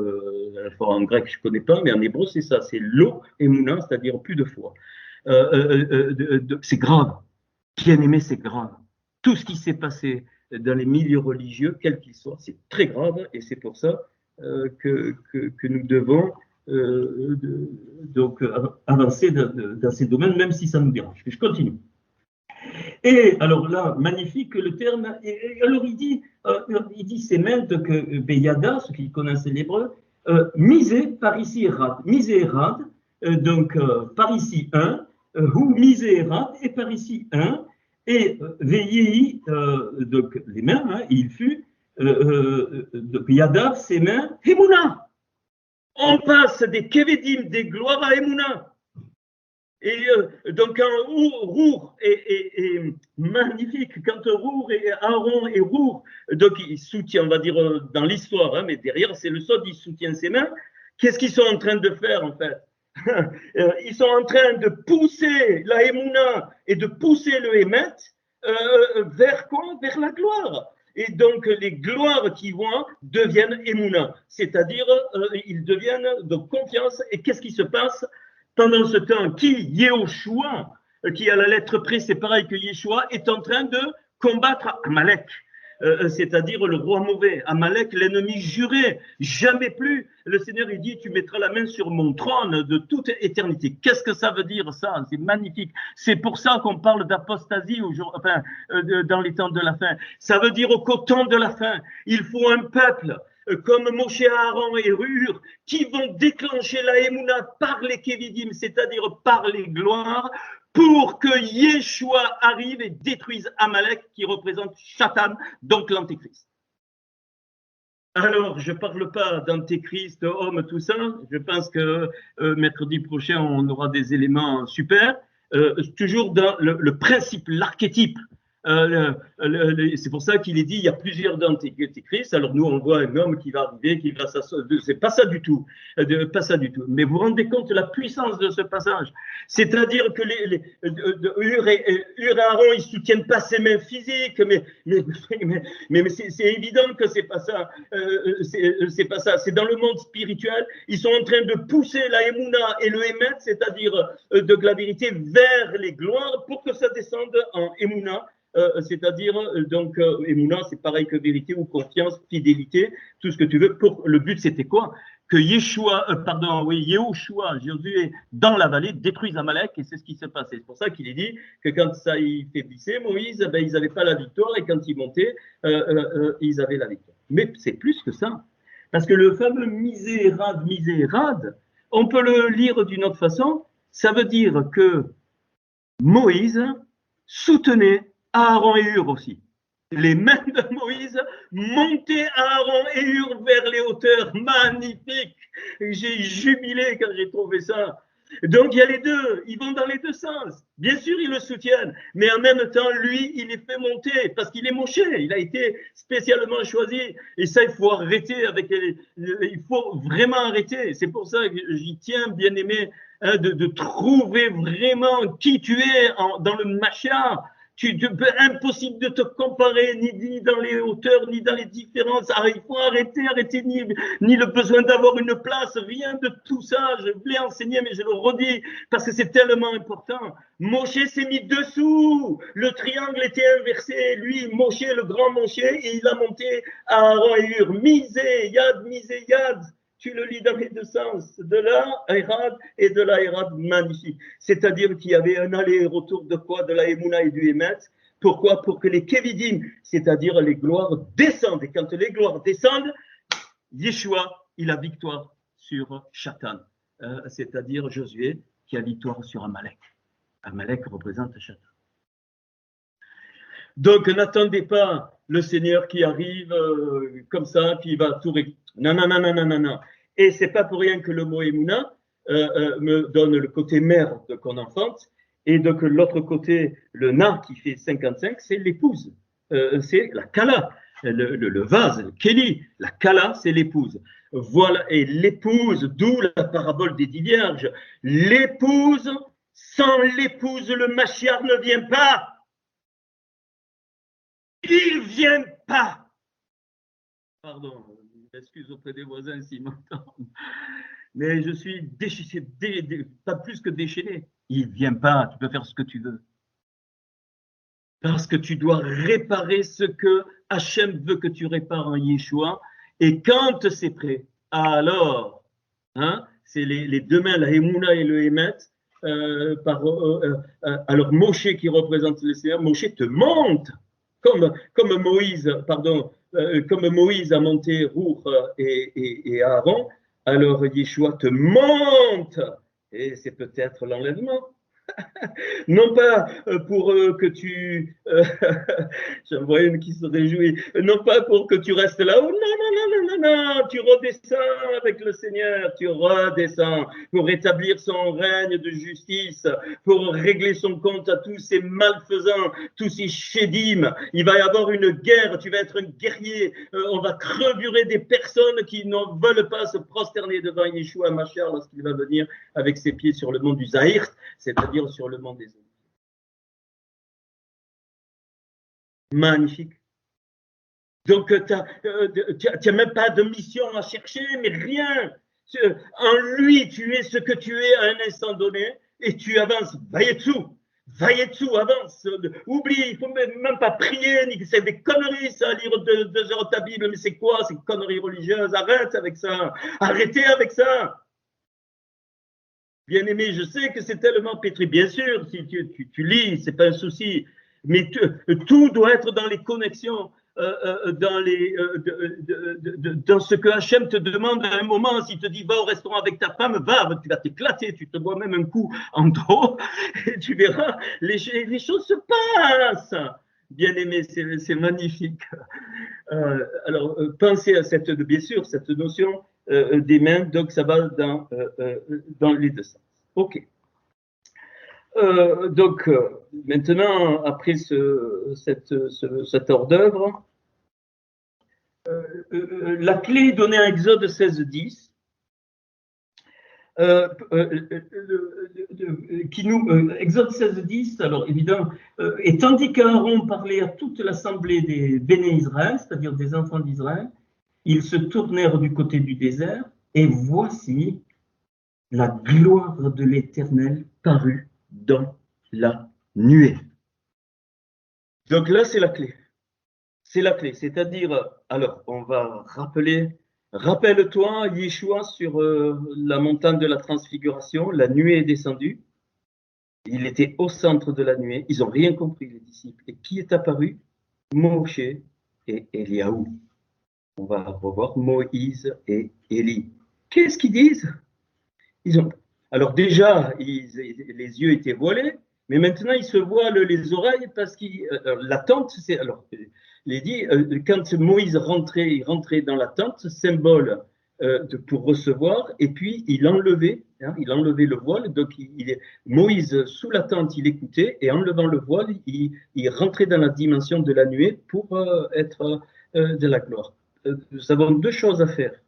la foi en grec, je ne connais pas, mais en hébreu, c'est ça, c'est lo émouna, c'est-à-dire plus de foi. C'est grave. Bien aimé, c'est grave. Tout ce qui s'est passé dans les milieux religieux, quels qu'ils soient, c'est très grave et c'est pour ça que nous devons donc avancer dans ces domaines, même si ça nous dérange. Je continue. Et alors là, magnifique le terme. Et alors il dit c'est maintenant que Beyada, ceux qui connaissent l'hébreu, misé par ici Erad. Misé Erad, donc par ici 1, ou misé Erad, et par ici 1, et veillez donc les mains, hein, il fut, donc Yadav, ses mains, Emouna. On passe des Kevedim, des gloires à Emouna. Et donc Rour est magnifique, quand Rour et Aaron et Rour, donc il soutient, on va dire dans l'histoire, hein, mais derrière c'est le sod, il soutient ses mains. Qu'est-ce qu'ils sont en train de faire en fait? Ils sont en train de pousser la Emouna et de pousser le Hémet vers quoi? Vers la gloire. Et donc les gloires qui vont deviennent Emouna, c'est-à-dire ils deviennent de confiance. Et qu'est-ce qui se passe? Pendant ce temps, Yehoshua, qui à la lettre près, c'est pareil que Yeshua, est en train de combattre Amalek, c'est-à-dire le roi mauvais. Amalek, l'ennemi juré, jamais plus. Le Seigneur, il dit, tu mettras la main sur mon trône de toute éternité. Qu'est-ce que ça veut dire, ça? C'est magnifique. C'est pour ça qu'on parle d'apostasie enfin, dans les temps de la fin. Ça veut dire qu'au temps de la fin, il faut un peuple comme Moshe, Aaron et Hur, qui vont déclencher la Emouna par les Kevidim, c'est-à-dire par les gloires, pour que Yeshua arrive et détruise Amalek, qui représente Satan, donc l'Antéchrist. Alors, je ne parle pas d'Antéchrist, homme, tout ça. Je pense que mercredi prochain, on aura des éléments super. Toujours dans le principe, l'archétype. C'est pour ça qu'il est dit il y a plusieurs antéchrists. Alors nous on voit un homme qui va arriver, qui va s'asseoir. C'est pas ça du tout, pas ça du tout. Mais vous vous rendez compte de la puissance de ce passage. C'est-à-dire que Hur et Aaron ils soutiennent pas ses mains physiques, mais c'est évident que c'est pas ça. C'est pas ça. C'est dans le monde spirituel. Ils sont en train de pousser la Emouna et le Hémet, c'est-à-dire de la vérité vers les gloires pour que ça descende en Emouna. C'est-à-dire, donc, Emouna, c'est pareil que vérité ou confiance, fidélité, tout ce que tu veux. Le but, c'était quoi? Que Yehoshua, Josué, dans la vallée, détruise Amalek, et c'est ce qui s'est passé. C'est pour ça qu'il est dit que quand ça y faiblissait, Moïse, ben, ils n'avaient pas la victoire, et quand ils montaient, ils avaient la victoire. Mais c'est plus que ça. Parce que le fameux misérade, on peut le lire d'une autre façon. Ça veut dire que Moïse soutenait Aaron et Hur aussi. Les mains de Moïse montaient Aaron et Hur vers les hauteurs. Magnifique! J'ai jubilé quand j'ai trouvé ça. Donc il y a les deux, ils vont dans les deux sens. Bien sûr, ils le soutiennent, mais en même temps, lui, il les fait monter parce qu'il est Moshe. Il a été spécialement choisi. Et ça, il faut arrêter avec. Il faut vraiment arrêter. C'est pour ça que j'y tiens, bien aimé, hein, de trouver vraiment qui tu es dans le Mashiach. Impossible de te comparer ni dans les hauteurs, ni dans les différences. Alors, il faut arrêter ni le besoin d'avoir une place, rien de tout ça. Je l'ai enseigné, mais je le redis parce que c'est tellement important. Moshe s'est mis dessous. Le triangle était inversé. Lui, Moshe, le grand Moshe, et il a monté à Aaron et Hur. Misé, yad. Tu le lis dans les deux sens, de la Hérad et de la Hérad magnifique. C'est-à-dire qu'il y avait un aller-retour de quoi? De la Emouna et du Hémet. Pourquoi? Pour que les Kevidim, c'est-à-dire les gloires, descendent. Et quand les gloires descendent, Yeshua, il a victoire sur Satan. C'est-à-dire Josué qui a victoire sur Amalek. Amalek représente Satan. Donc, n'attendez pas le Seigneur qui arrive comme ça, qui va tout régler. Non. Et c'est pas pour rien que le mot Emouna me donne le côté mère qu'on enfante. Et donc l'autre côté, le na qui fait 55, c'est l'épouse, c'est la kala, le vase, le keli. La kala, c'est l'épouse. Voilà, et l'épouse, d'où la parabole des 10 vierges. L'épouse, sans l'épouse, le Mashiach ne vient pas. Il ne vient pas. Pardon, excuse auprès des voisins s'ils m'entendent. Mais je suis déchaîné, pas plus que déchaîné. Il ne vient pas, tu peux faire ce que tu veux. Parce que tu dois réparer ce que Hachem veut que tu répares en Yeshua. Et quand c'est prêt, alors, hein, c'est les deux mains, la Emouna et le Hémet, alors Moshe qui représente le Seigneur, Moshe te monte, comme Moïse, comme Moïse a monté Rour et Aaron, alors Yeshua te monte, et c'est peut-être l'enlèvement. Non pas pour que tu... J'en vois une qui se réjouit. Non pas pour que tu restes là-haut. Non. Tu redescends avec le Seigneur. Tu redescends pour rétablir son règne de justice, pour régler son compte à tous ces malfaisants, tous ces chédim. Il va y avoir une guerre. Tu vas être un guerrier. On va crevurer des personnes qui ne veulent pas se prosterner devant Yeshua Mashiach lorsqu'il va venir avec ses pieds sur le mont du Zahir, c'est-à-dire sur le mont des eaux. Magnifique. Donc, tu n'as même pas de mission à chercher, mais rien. En lui, tu es ce que tu es à un instant donné et tu avances. Vailletsu, avance. Oublie, il ne faut même pas prier, c'est des conneries, ça, lire 2 heures ta Bible, mais c'est quoi ces conneries religieuses? Arrête avec ça. Arrêtez avec ça. Bien-aimé, je sais que c'est tellement pétri. Bien sûr, si tu lis, ce n'est pas un souci. Mais tout doit être dans les connexions, dans ce que Hachem te demande à un moment. S'il te dit, va au restaurant avec ta femme, tu vas t'éclater. Tu te bois même un coup en dos. Et tu verras, les choses se passent. Bien-aimé, c'est magnifique. Alors, pensez à bien sûr, cette notion des mains, donc ça va dans les deux sens. Ok. Donc, maintenant, après cet hors d'œuvre, la clé donnée à Exode 16:10, Exode 16:10, alors évidemment, et tandis qu'Aaron parlait à toute l'assemblée des Béné Israël, c'est-à-dire des enfants d'Israël, ils se tournèrent du côté du désert, et voici la gloire de l'Éternel parut dans la nuée. Donc là, c'est la clé. C'est la clé. C'est-à-dire, alors, on va rappelle-toi, Yeshua sur la montagne de la transfiguration, la nuée est descendue. Il était au centre de la nuée. Ils n'ont rien compris, les disciples. Et qui est apparu? Moshe et Eliaou. On va revoir Moïse et Élie. Qu'est-ce qu'ils disent? Alors déjà, les yeux étaient voilés, mais maintenant ils se voilent les oreilles parce que la tente, c'est alors quand Moïse il rentrait dans la tente, symbole pour recevoir, et puis il enlevait le voile. Donc Moïse sous la tente, il écoutait, et en levant le voile, il rentrait dans la dimension de la nuée pour être de la gloire. Nous avons 2 choses à faire.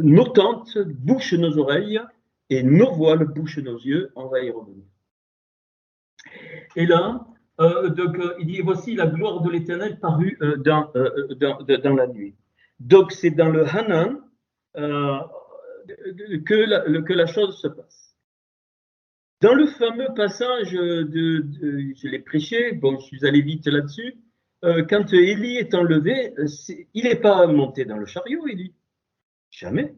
Nos tentes bouchent nos oreilles et nos voiles bouchent nos yeux. On va y revenir. Et là, donc, il dit, voici la gloire de l'Éternel parut dans la nuit. Donc, c'est dans le Hanan que la chose se passe. Dans le fameux passage, je l'ai prêché, bon, je suis allé vite là-dessus, quand Élie est enlevé, il n'est pas monté dans le chariot, Élie. Jamais.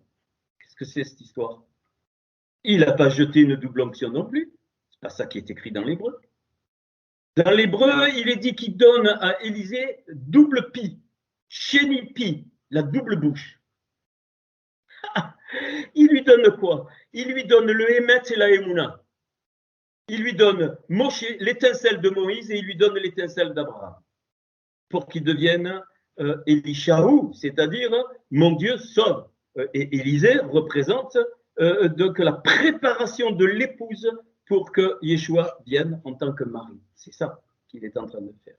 Qu'est-ce que c'est cette histoire? Il n'a pas jeté une double onction non plus. C'est pas ça qui est écrit dans l'hébreu. Dans l'hébreu, il est dit qu'il donne à Élisée double pi, chéni pi, la double bouche. Il lui donne quoi? Il lui donne le Hémet et la Emouna. Il lui donne Moshe, l'étincelle de Moïse, et il lui donne l'étincelle d'Abraham, pour qu'il devienne Elishaou, c'est-à-dire mon Dieu sauve. Et Élisée représente donc la préparation de l'épouse pour que Yeshua vienne en tant que mari. C'est ça qu'il est en train de faire.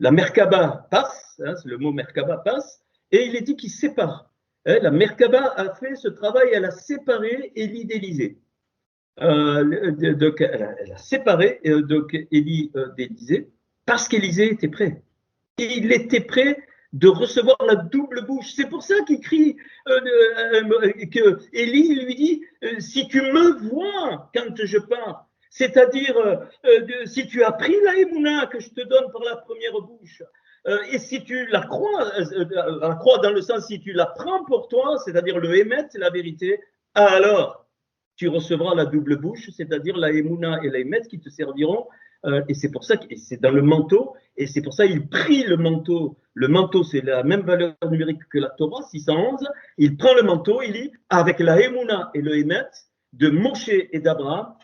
La Merkaba passe, hein, le mot Merkaba passe, et il est dit qu'il sépare. Hein, la Merkaba a fait ce travail, elle a séparé Élie d'Élysée. Donc, elle a séparé Élie d'Élysée parce qu'Élysée était prêt. Et il était prêt de recevoir la double bouche. C'est pour ça qu'il crie que Élie lui dit si tu me vois quand je pars, c'est-à-dire si tu as pris la émouna que je te donne par la première bouche, et si tu la crois dans le sens si tu la prends pour toi, c'est-à-dire le émet, la vérité, alors tu recevras la double bouche, c'est-à-dire la émouna et la émet qui te serviront. Et c'est pour ça que c'est dans le manteau, et c'est pour ça qu'il prie le manteau. Le manteau, c'est la même valeur numérique que la Torah, 611. Il prend le manteau, il lit avec la émouna et le émet de Moshe et d'Abraham.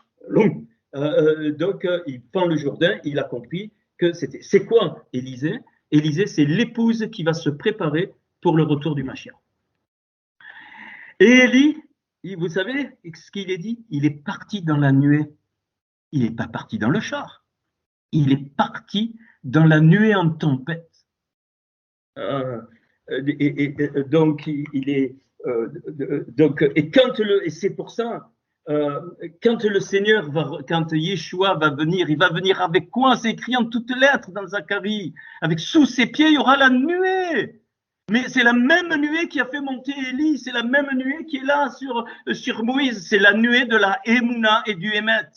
Donc, il prend le Jourdain, il a compris que c'était. C'est quoi Élisée? Élisée, c'est l'épouse qui va se préparer pour le retour du Mashiach. Et Élie, vous savez ce qu'il est dit? Il est parti dans la nuée. Il n'est pas parti dans le char. Il est parti dans la nuée en tempête. Donc, il est. Et c'est pour ça, quand le Seigneur quand Yeshua va venir, il va venir avec quoi? C'est écrit en toutes lettres dans Zacharie. Avec sous ses pieds, il y aura la nuée. Mais c'est la même nuée qui a fait monter Élie, c'est la même nuée qui est là sur Moïse. C'est la nuée de la Emouna et du Hémet.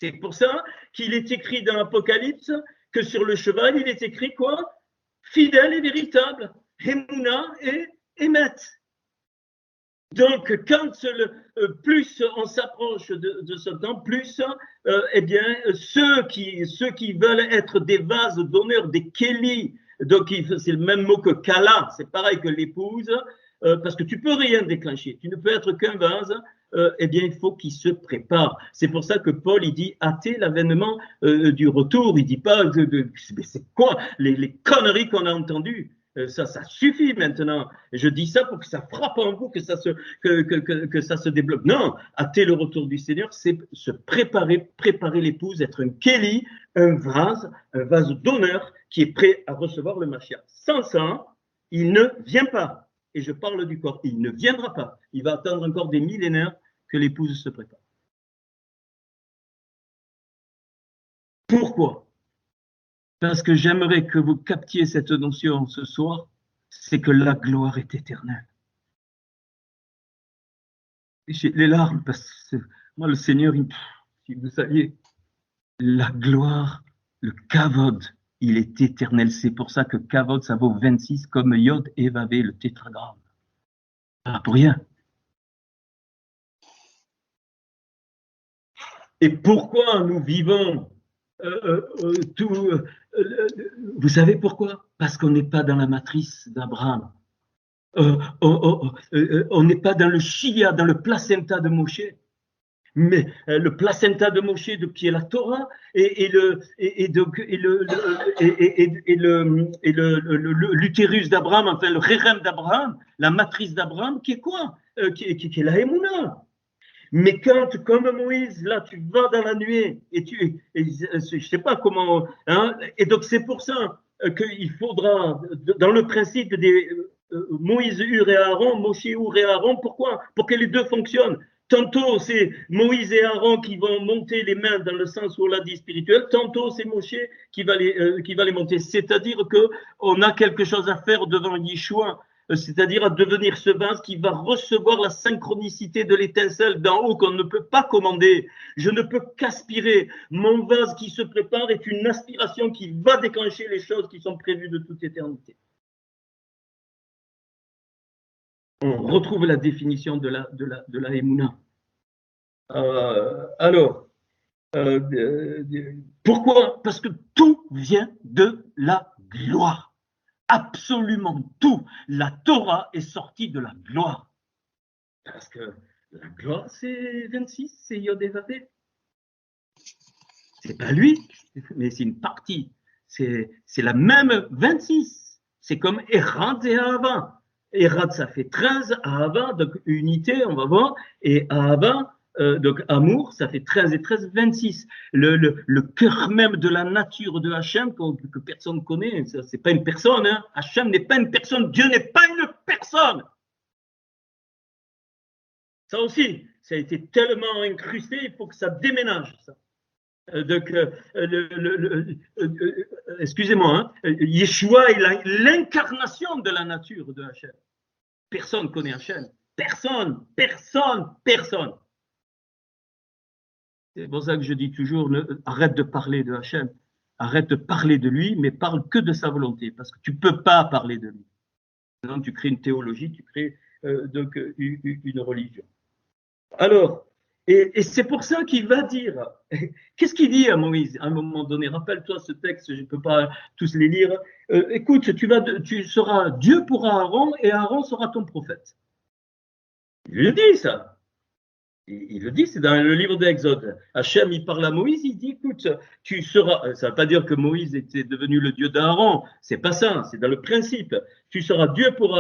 C'est pour ça qu'il est écrit dans l'Apocalypse que sur le cheval, il est écrit quoi? Fidèle et véritable, Emouna et Hémet. Donc, quand plus on s'approche de ce temps, plus, eh bien, ceux qui veulent être des vases d'honneur, des kéli, donc c'est le même mot que kala, c'est pareil que l'épouse, parce que tu peux rien déclencher, tu ne peux être qu'un vase. Eh bien, il faut qu'il se prépare. C'est pour ça que Paul, il dit hâter l'avènement du retour. Il dit pas mais c'est quoi les conneries qu'on a entendues. Ça suffit maintenant. Je dis ça pour que ça frappe en vous, que ça se débloque. Non, hâter le retour du Seigneur, c'est se préparer l'épouse, être un kéli, un vase d'honneur qui est prêt à recevoir le Mashiach. Sans ça, il ne vient pas. Et je parle du corps, il ne viendra pas. Il va attendre encore des millénaires que l'épouse se prépare. Pourquoi? Parce que j'aimerais que vous captiez cette notion ce soir, c'est que la gloire est éternelle. J'ai les larmes, parce que moi, le Seigneur, si vous saviez, la gloire, le kavod, il est éternel. C'est pour ça que kavod, ça vaut 26 comme Yod et Vavé, le tétragramme. Pas pour rien. Et pourquoi nous vivons vous savez pourquoi? Parce qu'on n'est pas dans la matrice d'Abraham. On n'est pas dans le Shia, dans le placenta de Moshe. Mais le placenta de Moshe, qui est la Torah, et l'utérus d'Abraham, enfin le rérem d'Abraham, la matrice d'Abraham, qui est quoi? Qui est la Emouna. Mais quand, comme Moïse, là, tu vas dans la nuée, je ne sais pas comment, hein, et donc c'est pour ça qu'il faudra, dans le principe des Moïse, Hur et Aaron, Moshe, Hur et Aaron, pourquoi? Pour que les deux fonctionnent. Tantôt, c'est Moïse et Aaron qui vont monter les mains dans le sens où on l'a dit spirituel, tantôt, c'est Moshe qui va les monter. C'est-à-dire qu'on a quelque chose à faire devant Yeshua, c'est-à-dire à devenir ce vase qui va recevoir la synchronicité de l'étincelle d'en haut qu'on ne peut pas commander. Je ne peux qu'aspirer. Mon vase qui se prépare est une aspiration qui va déclencher les choses qui sont prévues de toute éternité. On retrouve la définition de la Emouna. Pourquoi? Parce que tout vient de la gloire. Absolument tout. La Torah est sortie de la gloire. Parce que la gloire, c'est 26, c'est Yod et Vavé. C'est pas lui, mais c'est une partie. C'est la même 26. C'est comme Erad et Ahava. Erad, ça fait 13, Ahava, donc unité, on va voir. Et Ahava, donc amour, ça fait 13 et 13, 26. Le cœur même de la nature de Hachem que personne ne connaît, c'est pas une personne. Hein. Hachem n'est pas une personne, Dieu n'est pas une personne. Ça aussi, ça a été tellement incrusté, il faut que ça déménage. Ça. Donc, excusez-moi, hein, Yeshua est l'incarnation de la nature de Hachem. Personne ne connaît Hachem. Personne. C'est pour ça que je dis toujours, arrête de parler de Hachem, arrête de parler de lui, mais parle que de sa volonté, parce que tu ne peux pas parler de lui. Donc, tu crées une théologie, tu crées donc une religion. Alors, et c'est pour ça qu'il va dire, qu'est-ce qu'il dit à Moïse à un moment donné? Rappelle-toi ce texte, je ne peux pas tous les lire. Écoute, tu seras Dieu pour Aaron et Aaron sera ton prophète. Il le dit ça. Il le dit, c'est dans le livre d'Exode. Hachem, il parle à Moïse, il dit, écoute, tu seras, ça ne veut pas dire que Moïse était devenu le Dieu d'Aaron, c'est pas ça, c'est dans le principe. Tu seras Dieu pour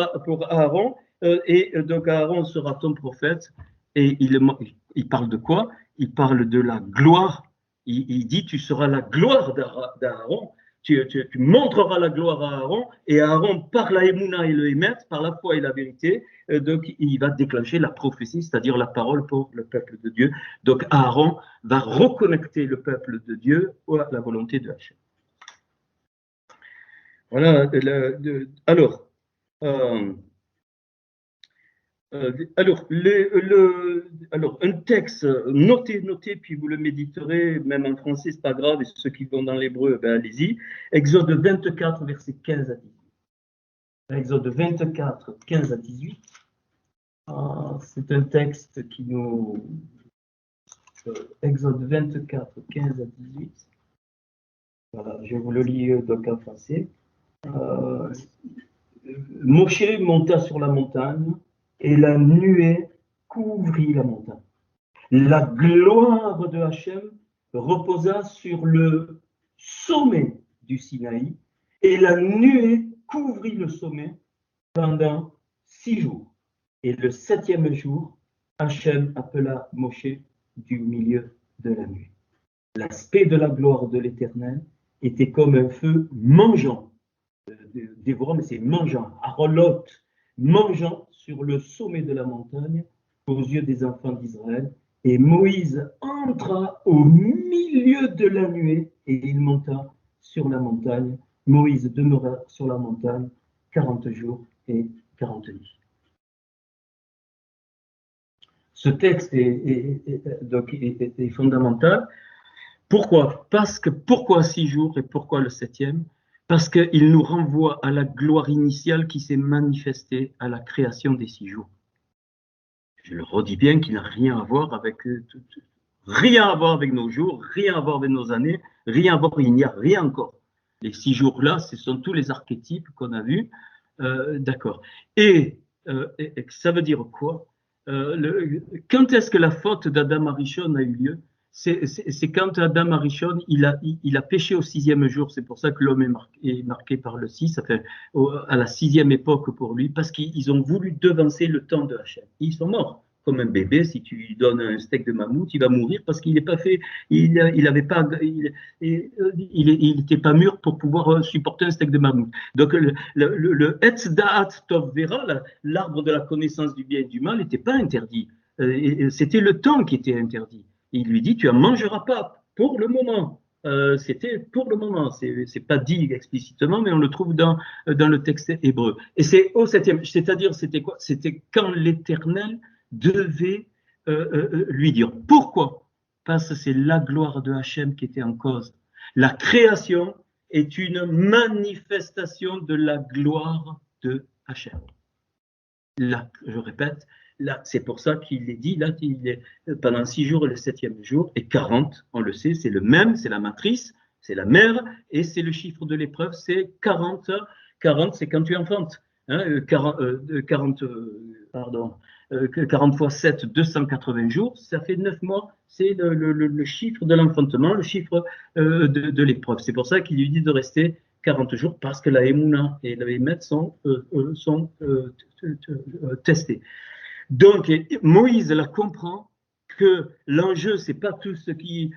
Aaron, et donc Aaron sera ton prophète, et il parle de quoi? Il parle de la gloire, il dit, tu seras la gloire d'Aaron, tu montreras la gloire à Aaron, et Aaron, par la Emouna et le Hémet, par la foi et la vérité, donc il va déclencher la prophétie, c'est-à-dire la parole pour le peuple de Dieu. Donc Aaron va reconnecter le peuple de Dieu à la volonté de Hachem. Voilà. Alors, un texte, notez, puis vous le méditerez, même en français, c'est pas grave, et ceux qui vont dans l'hébreu, ben allez-y. Exode 24, versets 15 à 18. Exode 24, 15 à 18. C'est un texte qui nous... Exode 24, 15 à 18. Voilà, je vous le lis donc en français. Moshe monta sur la montagne et la nuée couvrit la montagne. La gloire de Hachem reposa sur le sommet du Sinaï et la nuée couvrit le sommet pendant 6 jours. Et le 7e jour, Hachem appela Moshe du milieu de la nuit. L'aspect de la gloire de l'Éternel était comme un feu mangeant, dévorant, mais c'est mangeant, arolot, mangeant sur le sommet de la montagne aux yeux des enfants d'Israël. Et Moïse entra au milieu de la nuée et il monta sur la montagne. Moïse demeura sur la montagne 40 jours et 40 nuits. Ce texte est fondamental. Pourquoi? Pourquoi 6 jours et pourquoi le 7e? Parce qu'il nous renvoie à la gloire initiale qui s'est manifestée à la création des 6 jours. Je le redis bien qu'il n'a rien à voir avec nos jours, rien à voir avec nos années, rien à voir, il n'y a rien encore. Les 6 jours-là, ce sont tous les archétypes qu'on a vus. D'accord. Et ça veut dire quoi? Quand est-ce que la faute d'Adam Arishon a eu lieu? C'est quand Adam Arishon, il a péché au 6e jour. C'est pour ça que l'homme est marqué par le 6, ça fait à la 6e époque pour lui, parce qu'ils ont voulu devancer le temps de Hachem. Ils sont morts. Comme un bébé, si tu lui donnes un steak de mammouth, il va mourir parce qu'il n'est pas fait, il n'était pas mûr pour pouvoir supporter un steak de mammouth. Donc le Etz Da'at Tov Vera, l'arbre de la connaissance du bien et du mal, n'était pas interdit. C'était le temps qui était interdit. Il lui dit, tu en mangeras pas pour le moment. C'était pour le moment. C'est pas dit explicitement, mais on le trouve dans le texte hébreu. Et c'est au 7e, c'est-à-dire c'était quoi? C'était quand l'Éternel devait lui dire. Pourquoi? Parce que c'est la gloire de Hachem qui était en cause. La création est une manifestation de la gloire de Hachem. Là, je répète, là, c'est pour ça qu'il est dit, là, pendant 6 jours et le 7e jour, et 40, on le sait, c'est le même, c'est la matrice, c'est la mère, et c'est le chiffre de l'épreuve, c'est 40. 40, c'est quand tu enfantes. Hein, 40 fois 7, 280 jours, ça fait 9 mois, c'est le chiffre de l'enfantement, le chiffre de l'épreuve. C'est pour ça qu'il lui dit de rester 40 jours, parce que la Emouna et la Hémet sont testés. Donc, Moïse la comprend que l'enjeu, c'est pas tout ce qui,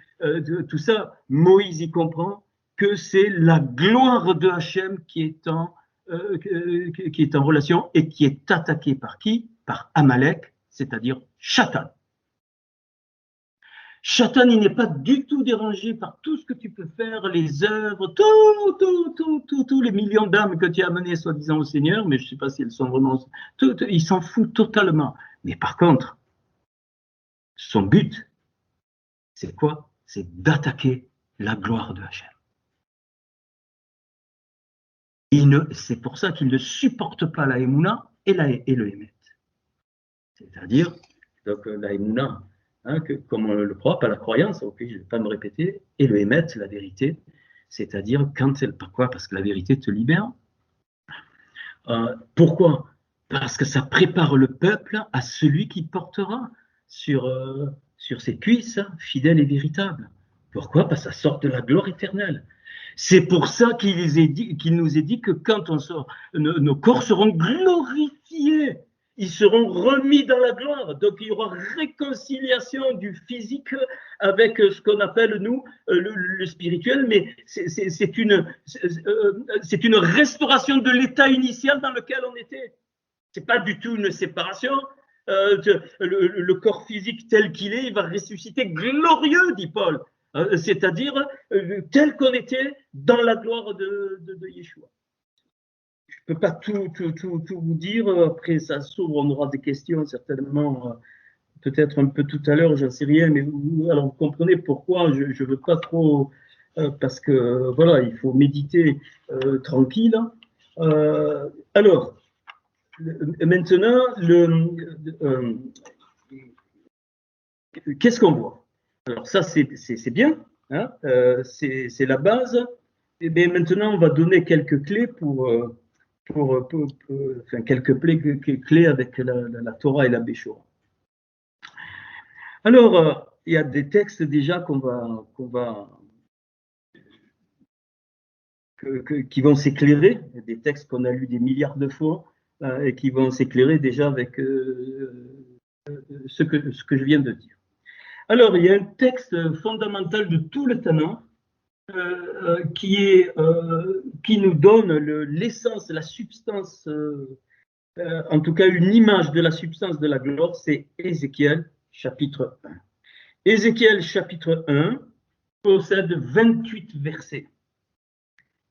tout ça, Moïse y comprend que c'est la gloire de Hachem qui est en relation et qui est attaquée par qui? Par Amalek, c'est-à-dire Satan. Satan, il n'est pas du tout dérangé par tout ce que tu peux faire, les œuvres, tous les millions d'âmes que tu as amenées soi-disant au Seigneur, mais je ne sais pas si elles sont vraiment... il s'en fout totalement. Mais par contre, son but, c'est quoi? C'est d'attaquer la gloire de Hachem. C'est pour ça qu'il ne supporte pas la Emouna et le Hémet. C'est-à-dire, donc la Emouna, hein, comme on le croit, pas la croyance, ok, je ne vais pas me répéter, et le Hémet, la vérité, c'est-à-dire pourquoi? Parce que la vérité te libère. Pourquoi? Parce que ça prépare le peuple à celui qui portera sur ses cuisses, fidèle et véritable. Pourquoi? Parce que ça sort de la gloire éternelle. C'est pour ça qu'il nous est dit que quand on sort, nos corps seront glorifiés, ils seront remis dans la gloire. Donc il y aura réconciliation du physique avec ce qu'on appelle, nous, le spirituel, mais c'est une restauration de l'état initial dans lequel on était. Ce n'est pas du tout une séparation. Le corps physique tel qu'il est, il va ressusciter glorieux, dit Paul. C'est-à-dire tel qu'on était dans la gloire de Yeshua. Je ne peux pas tout vous dire. Après, ça s'ouvre, on aura des questions certainement, peut-être un peu tout à l'heure, j'en sais rien. Mais alors, vous comprenez pourquoi je ne veux pas trop, parce que voilà, il faut méditer tranquille. Alors, maintenant, qu'est-ce qu'on voit? Alors ça, c'est bien, hein, c'est la base. Et bien maintenant, on va donner quelques clés quelques clés avec la Torah et la Béchora. Alors, il y a des textes déjà qui vont s'éclairer, des textes qu'on a lus des milliards de fois et qui vont s'éclairer déjà avec ce que je viens de dire. Alors, il y a un texte fondamental de tout le Tanakh qui nous donne l'essence, la substance, en tout cas une image de la substance de la gloire, c'est Ézéchiel chapitre 1. Ézéchiel chapitre 1 possède 28 versets.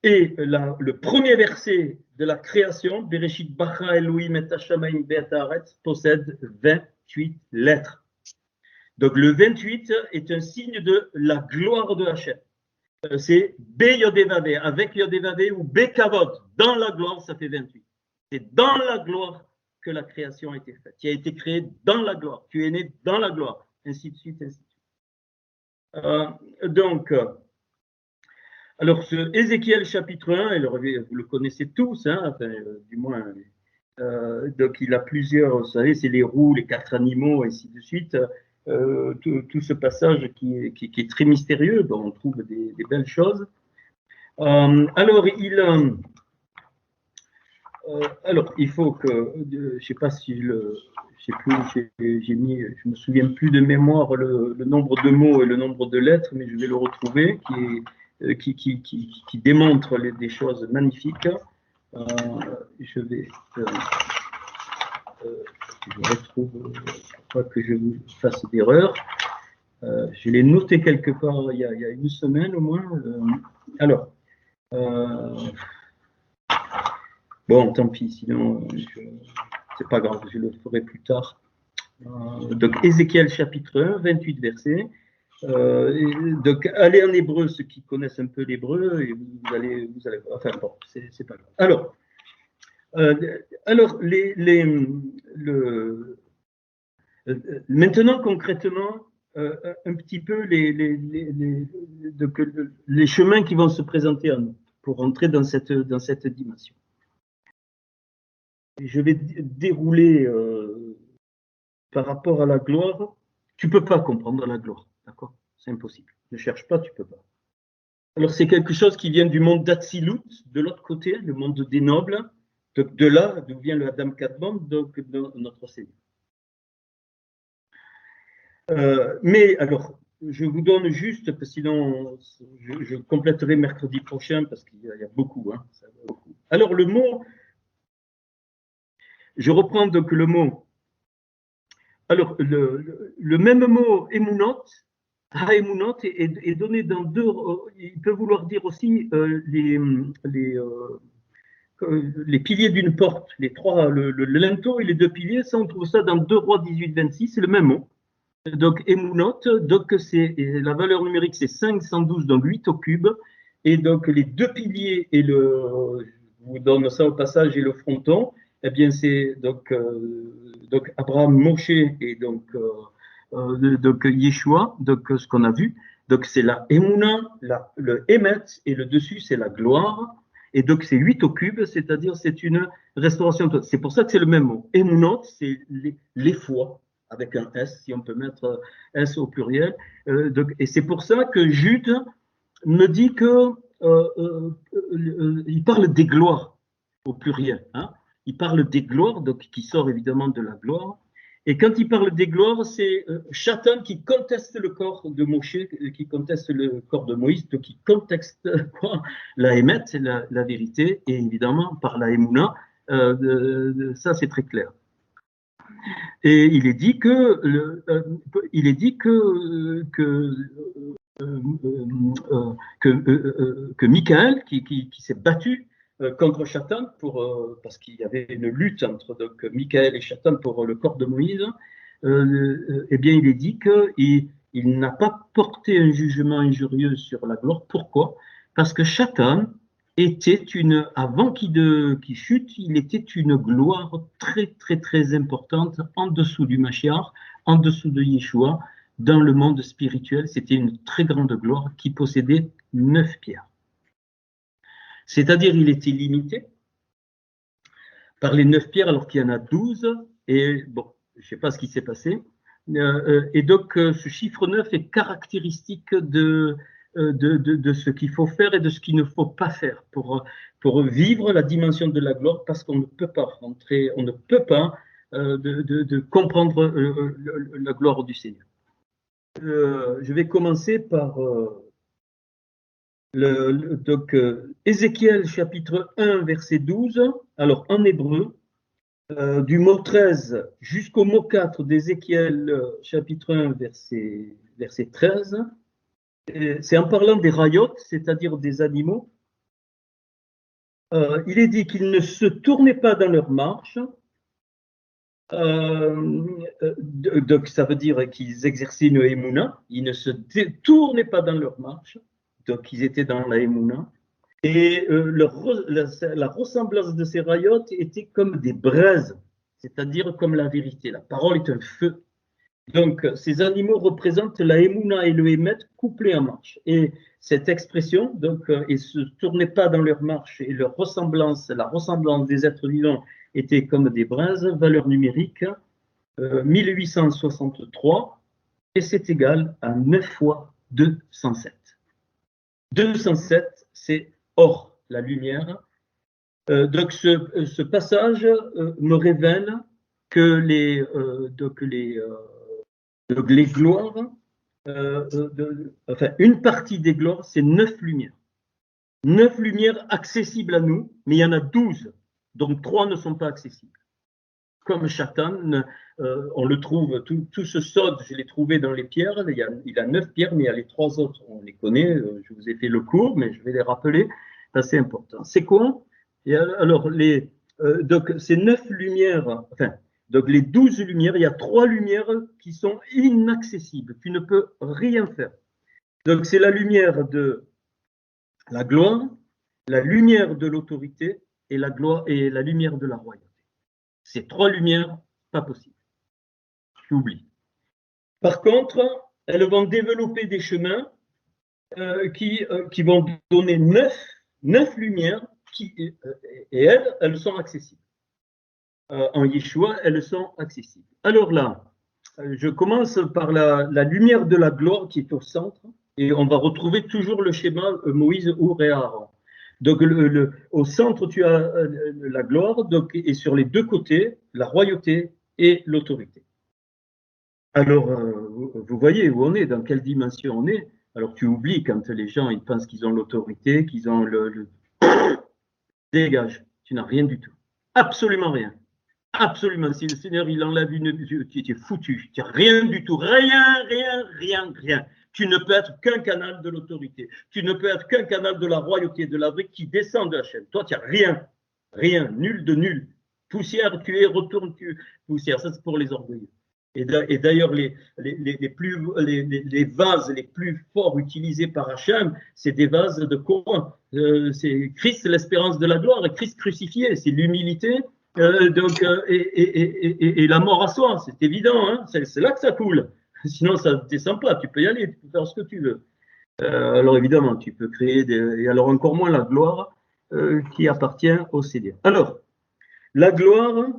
Et le premier verset de la création, Bereshit Bara Elohim et Hashamayim be'et haaretz, possède 28 lettres. Donc le 28 est un signe de la gloire de Hachem. C'est B-Yodevave, avec Yodevave ou B-Kavod, dans la gloire, ça fait 28. C'est dans la gloire que la création a été faite. Tu as été créé dans la gloire, tu es né dans la gloire, ainsi de suite, ainsi de suite. Alors ce Ézéchiel chapitre 1, vous le connaissez tous, hein, enfin, du moins, donc il a plusieurs, vous savez, c'est les roues, les 4 animaux, ainsi de suite. Tout ce passage qui est très mystérieux, dont on trouve des belles choses. Alors, il faut que, je ne sais pas si je sais plus, je me souviens plus de mémoire le nombre de mots et le nombre de lettres, mais je vais le retrouver, qui démontre des choses magnifiques. Je retrouve, pas que je vous fasse d'erreur. Je l'ai noté quelque part il y a une semaine au moins. Alors, bon, tant pis, sinon, c'est pas grave, je le ferai plus tard. Donc, Ézéchiel chapitre 1, 28 versets. Donc, allez en hébreu, ceux qui connaissent un peu l'hébreu, et vous allez voir. Enfin, bon, c'est pas grave. Alors, maintenant, concrètement, un petit peu les chemins qui vont se présenter à nous pour entrer dans cette dimension. Je vais dérouler par rapport à la gloire. Tu ne peux pas comprendre la gloire, d'accord? C'est impossible. Ne cherche pas, tu ne peux pas. Alors, c'est quelque chose qui vient du monde d'Atsilut, de l'autre côté, le monde des nobles. Donc, de là, d'où vient le Adam Kadmon, donc de notre Seigneur. Mais alors, je vous donne juste, parce que sinon je compléterai mercredi prochain, parce qu'il y a beaucoup, hein, ça va beaucoup. Alors le mot, je reprends donc le mot. Alors le même mot émounot, haémounot, est donné dans deux. Il peut vouloir dire aussi les piliers d'une porte, les trois, le linteau et les deux piliers. Ça, on trouve ça dans 2 Rois 18-26, c'est le même mot. Donc, émounote, donc la valeur numérique, c'est 512, donc 8 au cube. Et donc, les deux piliers et je vous donne ça au passage, et le fronton, eh bien, c'est donc Abraham, Moshe et donc Yeshua, donc ce qu'on a vu. Donc, c'est la émouna, le émet, et le dessus, c'est la gloire. Et donc, c'est 8 au cube, c'est-à-dire c'est une restauration. C'est pour ça que c'est le même mot. Émounote, c'est les foi, avec un S, si on peut mettre S au pluriel. Et c'est pour ça que Jude me dit que il parle des gloires au pluriel. Hein. Il parle des gloires, donc qui sort évidemment de la gloire. Et quand il parle des gloires, c'est Chatan qui conteste le corps de Moshe, qui conteste le corps de Moïse, donc qui conteste quoi, la émet, la vérité, et évidemment par la émouna, ça c'est très clair. Et il est dit que Michael, qui s'est battu contre Chatan parce qu'il y avait une lutte entre donc, Michael et Chatan pour le corps de Moïse, eh bien, il est dit qu'il n'a pas porté un jugement injurieux sur la gloire. Pourquoi? Parce que Chatan était avant qu'il chute, il était une gloire très, très, très importante en dessous du Mashiach, en dessous de Yeshua, dans le monde spirituel. C'était une très grande gloire qui possédait 9 pierres. C'est-à-dire, il était limité par les 9 pierres, alors qu'il y en a 12. Et bon, je ne sais pas ce qui s'est passé. Et donc, ce chiffre 9 est caractéristique de ce qu'il faut faire et de ce qu'il ne faut pas faire pour vivre la dimension de la gloire, parce qu'on ne peut pas rentrer, on ne peut pas de comprendre la gloire du Seigneur. Je vais commencer par donc Ézéchiel chapitre 1 verset 12. Alors en hébreu, du mot 13 jusqu'au mot 4 d'Ézéchiel chapitre 1 verset 13. C'est en parlant des rayotes, c'est-à-dire des animaux. Il est dit qu'ils ne se tournaient pas dans leur marche. Donc ça veut dire qu'ils exerçaient une émouna. Ils ne se tournaient pas dans leur marche. Donc ils étaient dans la émouna. Et la ressemblance de ces rayotes était comme des braises, c'est-à-dire comme la vérité. La parole est un feu. Donc, ces animaux représentent la émouna et le émet couplés en marche. Et cette expression, donc, ils ne se tournaient pas dans leur marche et leur ressemblance, la ressemblance des êtres vivants était comme des braises, valeur numérique 1863, et c'est égal à 9 fois 207. 207, c'est or, la lumière. Donc, ce passage me révèle que les gloires, enfin, une partie des gloires, c'est 9 lumières. 9 lumières accessibles à nous, mais il y en a 12, donc 3 ne sont pas accessibles. Comme Chatan, on le trouve, tout ce sod, je l'ai trouvé dans les pierres, il a 9 pierres, mais il y a les 3 autres, on les connaît, je vous ai fait le cours, mais je vais les rappeler, c'est important. C'est quoi? Et alors, donc, ces 9 lumières, enfin, donc les 12 lumières, il y a 3 lumières qui sont inaccessibles, tu ne peux rien faire. Donc, c'est la lumière de la gloire, la lumière de l'autorité et la lumière de la royauté. Ces 3 lumières, pas possible. Tu oublies. Par contre, elles vont développer des chemins qui vont donner 9 lumières et elles sont accessibles. En Yeshua, elles sont accessibles. Alors là, je commence par la lumière de la gloire qui est au centre, et on va retrouver toujours le schéma Moïse, Our et Aaron. Donc, au centre, tu as la gloire, donc, et sur les deux côtés, la royauté et l'autorité. Alors, vous voyez où on est, dans quelle dimension on est. Alors, tu oublies quand les gens ils pensent qu'ils ont l'autorité, qu'ils ont le... Dégage, tu n'as rien du tout. Absolument rien. Absolument. Si le Seigneur il enlève une, tu es foutu. Tu n'as rien du tout. Rien, rien, rien, rien. Tu ne peux être qu'un canal de l'autorité. Tu ne peux être qu'un canal de la royauté, de la vraie qui descend de la chaîne. Toi, tu n'as rien. Rien. Nul de nul. Poussière, tu es, retourne, tu poussière. Ça, c'est pour les orgueilleux. Et d'ailleurs, les vases les plus forts utilisés par Hachem, c'est des vases de quoi c'est Christ, l'espérance de la gloire, et Christ crucifié, c'est l'humilité et la mort à soi, c'est évident, hein, c'est là que ça coule. Sinon, ça ne descend pas, tu peux y aller, tu peux faire ce que tu veux. Alors évidemment, tu peux créer et alors encore moins la gloire qui appartient au Seigneur. Alors, la gloire,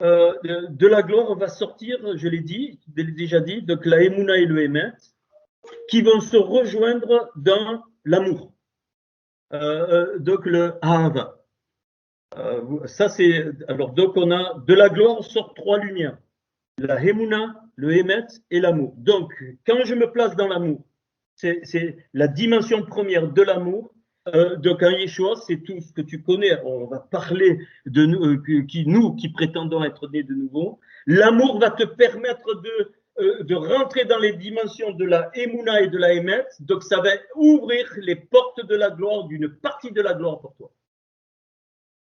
de la gloire, on va sortir, je l'ai dit, déjà dit, donc la Emouna et le Hémet, qui vont se rejoindre dans l'amour. Donc le Ahava. Ça c'est alors donc on a de la gloire sort trois lumières, la Emouna, le Hémet et l'amour. Donc quand je me place dans l'amour, c'est la dimension première de l'amour. Donc un Yeshua, c'est tout ce que tu connais. On va parler de nous qui prétendons être nés de nouveau. L'amour va te permettre de rentrer dans les dimensions de la Emouna et de la Hémet. Donc ça va ouvrir les portes de la gloire, d'une partie de la gloire pour toi.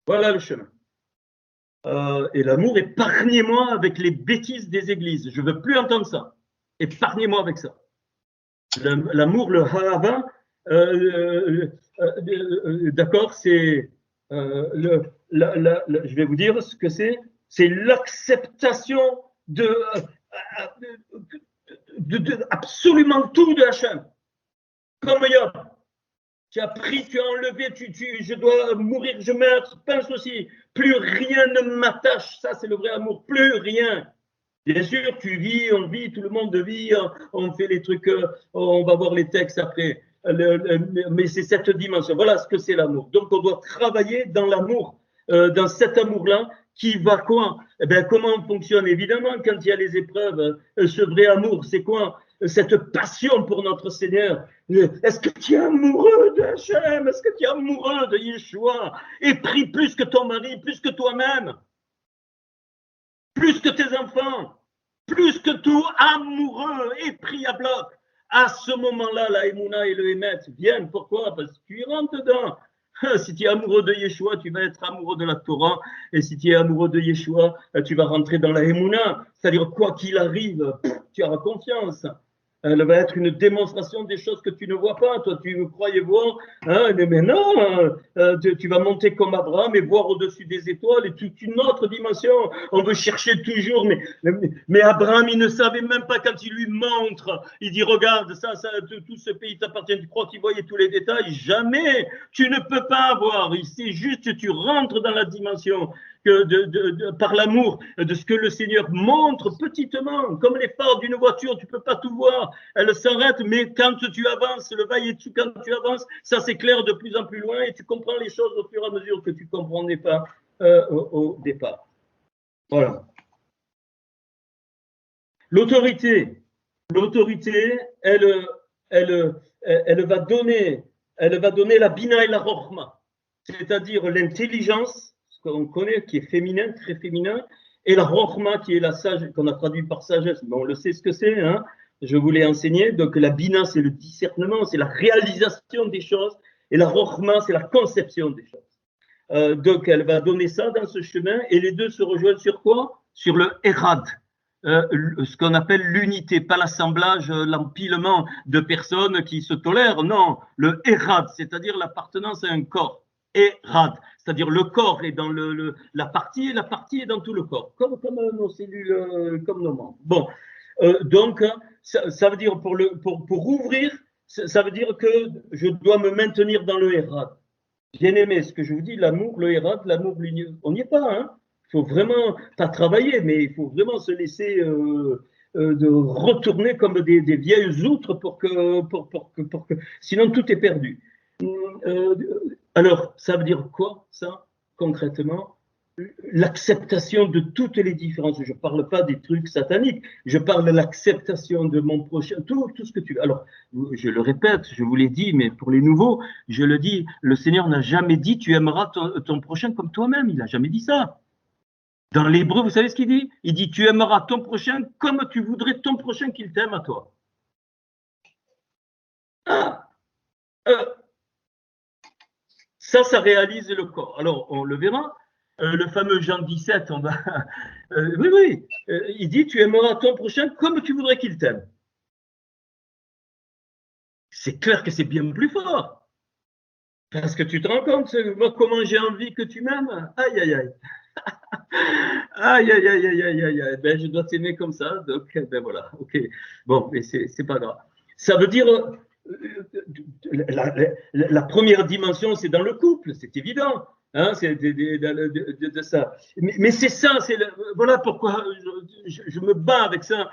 Voilà le chemin. Et l'amour, épargnez-moi avec les bêtises des églises. Je ne veux plus entendre ça. Épargnez-moi avec ça. L'amour, le Hava, d'accord, c'est je vais vous dire ce que c'est l'acceptation de absolument tout de Hachem. Comme Job, tu as pris, tu as enlevé, je dois mourir, je meurs, pense aussi. Plus rien ne m'attache, ça c'est le vrai amour, plus rien. Bien sûr, tu vis, on vit, tout le monde vit, on fait les trucs, on va voir les textes après. Mais c'est cette dimension. Voilà ce que c'est l'amour. Donc, on doit travailler dans l'amour, dans cet amour-là, qui va quoi? Eh bien, comment on fonctionne? Évidemment, quand il y a les épreuves, ce vrai amour, c'est quoi? Cette passion pour notre Seigneur. Est-ce que tu es amoureux de Hachem? Est-ce que tu es amoureux de Yeshua? Et prie plus que ton mari, plus que toi-même, plus que tes enfants, plus que tout, amoureux et pris à bloc. À ce moment-là, la Emouna et le Hémet viennent. Pourquoi? Parce que tu y rentres dedans. Si tu es amoureux de Yeshua, tu vas être amoureux de la Torah. Et si tu es amoureux de Yeshua, tu vas rentrer dans la Emouna. C'est-à-dire, quoi qu'il arrive, tu auras confiance. Elle va être une démonstration des choses que tu ne vois pas. Toi, tu croyais voir, hein, mais non, tu vas monter comme Abraham et voir au-dessus des étoiles et toute une autre dimension. On veut chercher toujours, mais Abraham, il ne savait même pas quand il lui montre. Il dit, regarde, ça tout ce pays t'appartient. Tu crois qu'il voyait tous les détails? Jamais. Tu ne peux pas avoir. C'est juste que tu rentres dans la dimension par l'amour de ce que le Seigneur montre petitement, comme les phares d'une voiture, tu ne peux pas tout voir, elle s'arrête, mais quand tu avances, le va-et-tu, quand tu avances, ça s'éclaire de plus en plus loin et tu comprends les choses au fur et à mesure que tu ne comprenais pas au départ. Voilà. L'autorité, elle va donner la bina et la rochma, c'est-à-dire l'intelligence, qu'on connaît, qui est féminin, très féminin, et la rochma, qui est la sagesse, qu'on a traduit par sagesse, mais on le sait ce que c'est, hein, je vous l'ai enseigné. Donc la bina, c'est le discernement, c'est la réalisation des choses, et la rochma, c'est la conception des choses. Donc elle va donner ça dans ce chemin, et les deux se rejoignent sur quoi? Sur le Erad. Ce qu'on appelle l'unité, pas l'assemblage, l'empilement de personnes qui se tolèrent, non, le Erad, c'est-à-dire l'appartenance à un corps. Erad, c'est-à-dire le corps est dans la partie et la partie est dans tout le corps, comme nos cellules, comme nos membres. Bon, donc ça veut dire pour ouvrir, ça veut dire que je dois me maintenir dans le Erad. Bien aimé, ce que je vous dis, l'amour, le Erad, l'amour, on n'y est pas, hein. Il faut vraiment, pas travailler, mais il faut vraiment se laisser de retourner comme des vieilles outres pour que, sinon tout est perdu. Alors, ça veut dire quoi, ça, concrètement? l'acceptation de toutes les différences. Je ne parle pas des trucs sataniques, je parle de l'acceptation de mon prochain, tout ce que tu veux. Alors, je le répète, je vous l'ai dit, mais pour les nouveaux, je le dis, le Seigneur n'a jamais dit tu aimeras ton prochain comme toi-même. Il n'a jamais dit ça. Dans l'hébreu, vous savez ce qu'il dit? Il dit tu aimeras ton prochain comme tu voudrais ton prochain qu'il t'aime à toi. Ah, ça réalise le corps. Alors, on le verra. Le fameux Jean 17, on va. Oui, il dit tu aimeras ton prochain comme tu voudrais qu'il t'aime. C'est clair que c'est bien plus fort. Parce que tu te rends compte, moi, comment j'ai envie que tu m'aimes? Aïe, aïe, aïe. Aïe, aïe, aïe, aïe, aïe, aïe, aïe. Ben, je dois t'aimer comme ça. Donc, ben voilà, ok. Bon, mais c'est pas grave. Ça veut dire, la première dimension, c'est dans le couple, c'est évident. Hein, c'est de ça. Mais c'est ça, voilà pourquoi je me bats avec ça.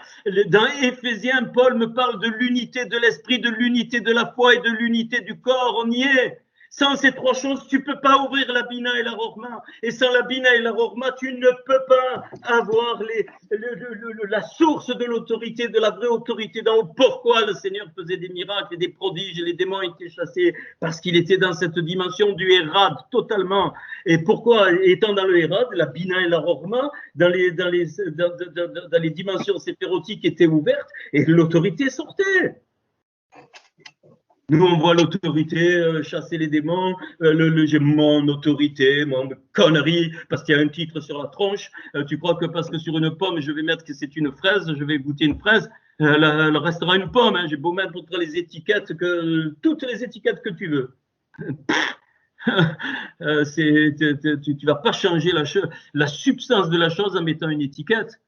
Dans Éphésiens, Paul me parle de l'unité de l'esprit, de l'unité de la foi et de l'unité du corps. On y est. Sans ces trois choses, tu ne peux pas ouvrir la Bina et la Rorma. Et sans la Bina et la Rorma, tu ne peux pas avoir la source de l'autorité, de la vraie autorité d'en haut. Pourquoi le Seigneur faisait des miracles et des prodiges et les démons étaient chassés? Parce qu'il était dans cette dimension du Hérad totalement. Et pourquoi, étant dans le Hérad, la Bina et la Rorma, dans les dimensions séphérotiques étaient ouvertes et l'autorité sortait. Nous, on voit l'autorité chasser les démons, j'ai mon autorité, mon connerie, parce qu'il y a un titre sur la tronche. Tu crois que parce que sur une pomme, je vais mettre que c'est une fraise, je vais goûter une fraise, elle restera une pomme. Hein. J'ai beau mettre toutes les étiquettes que tu veux. Tu vas pas changer la substance de la chose en mettant une étiquette.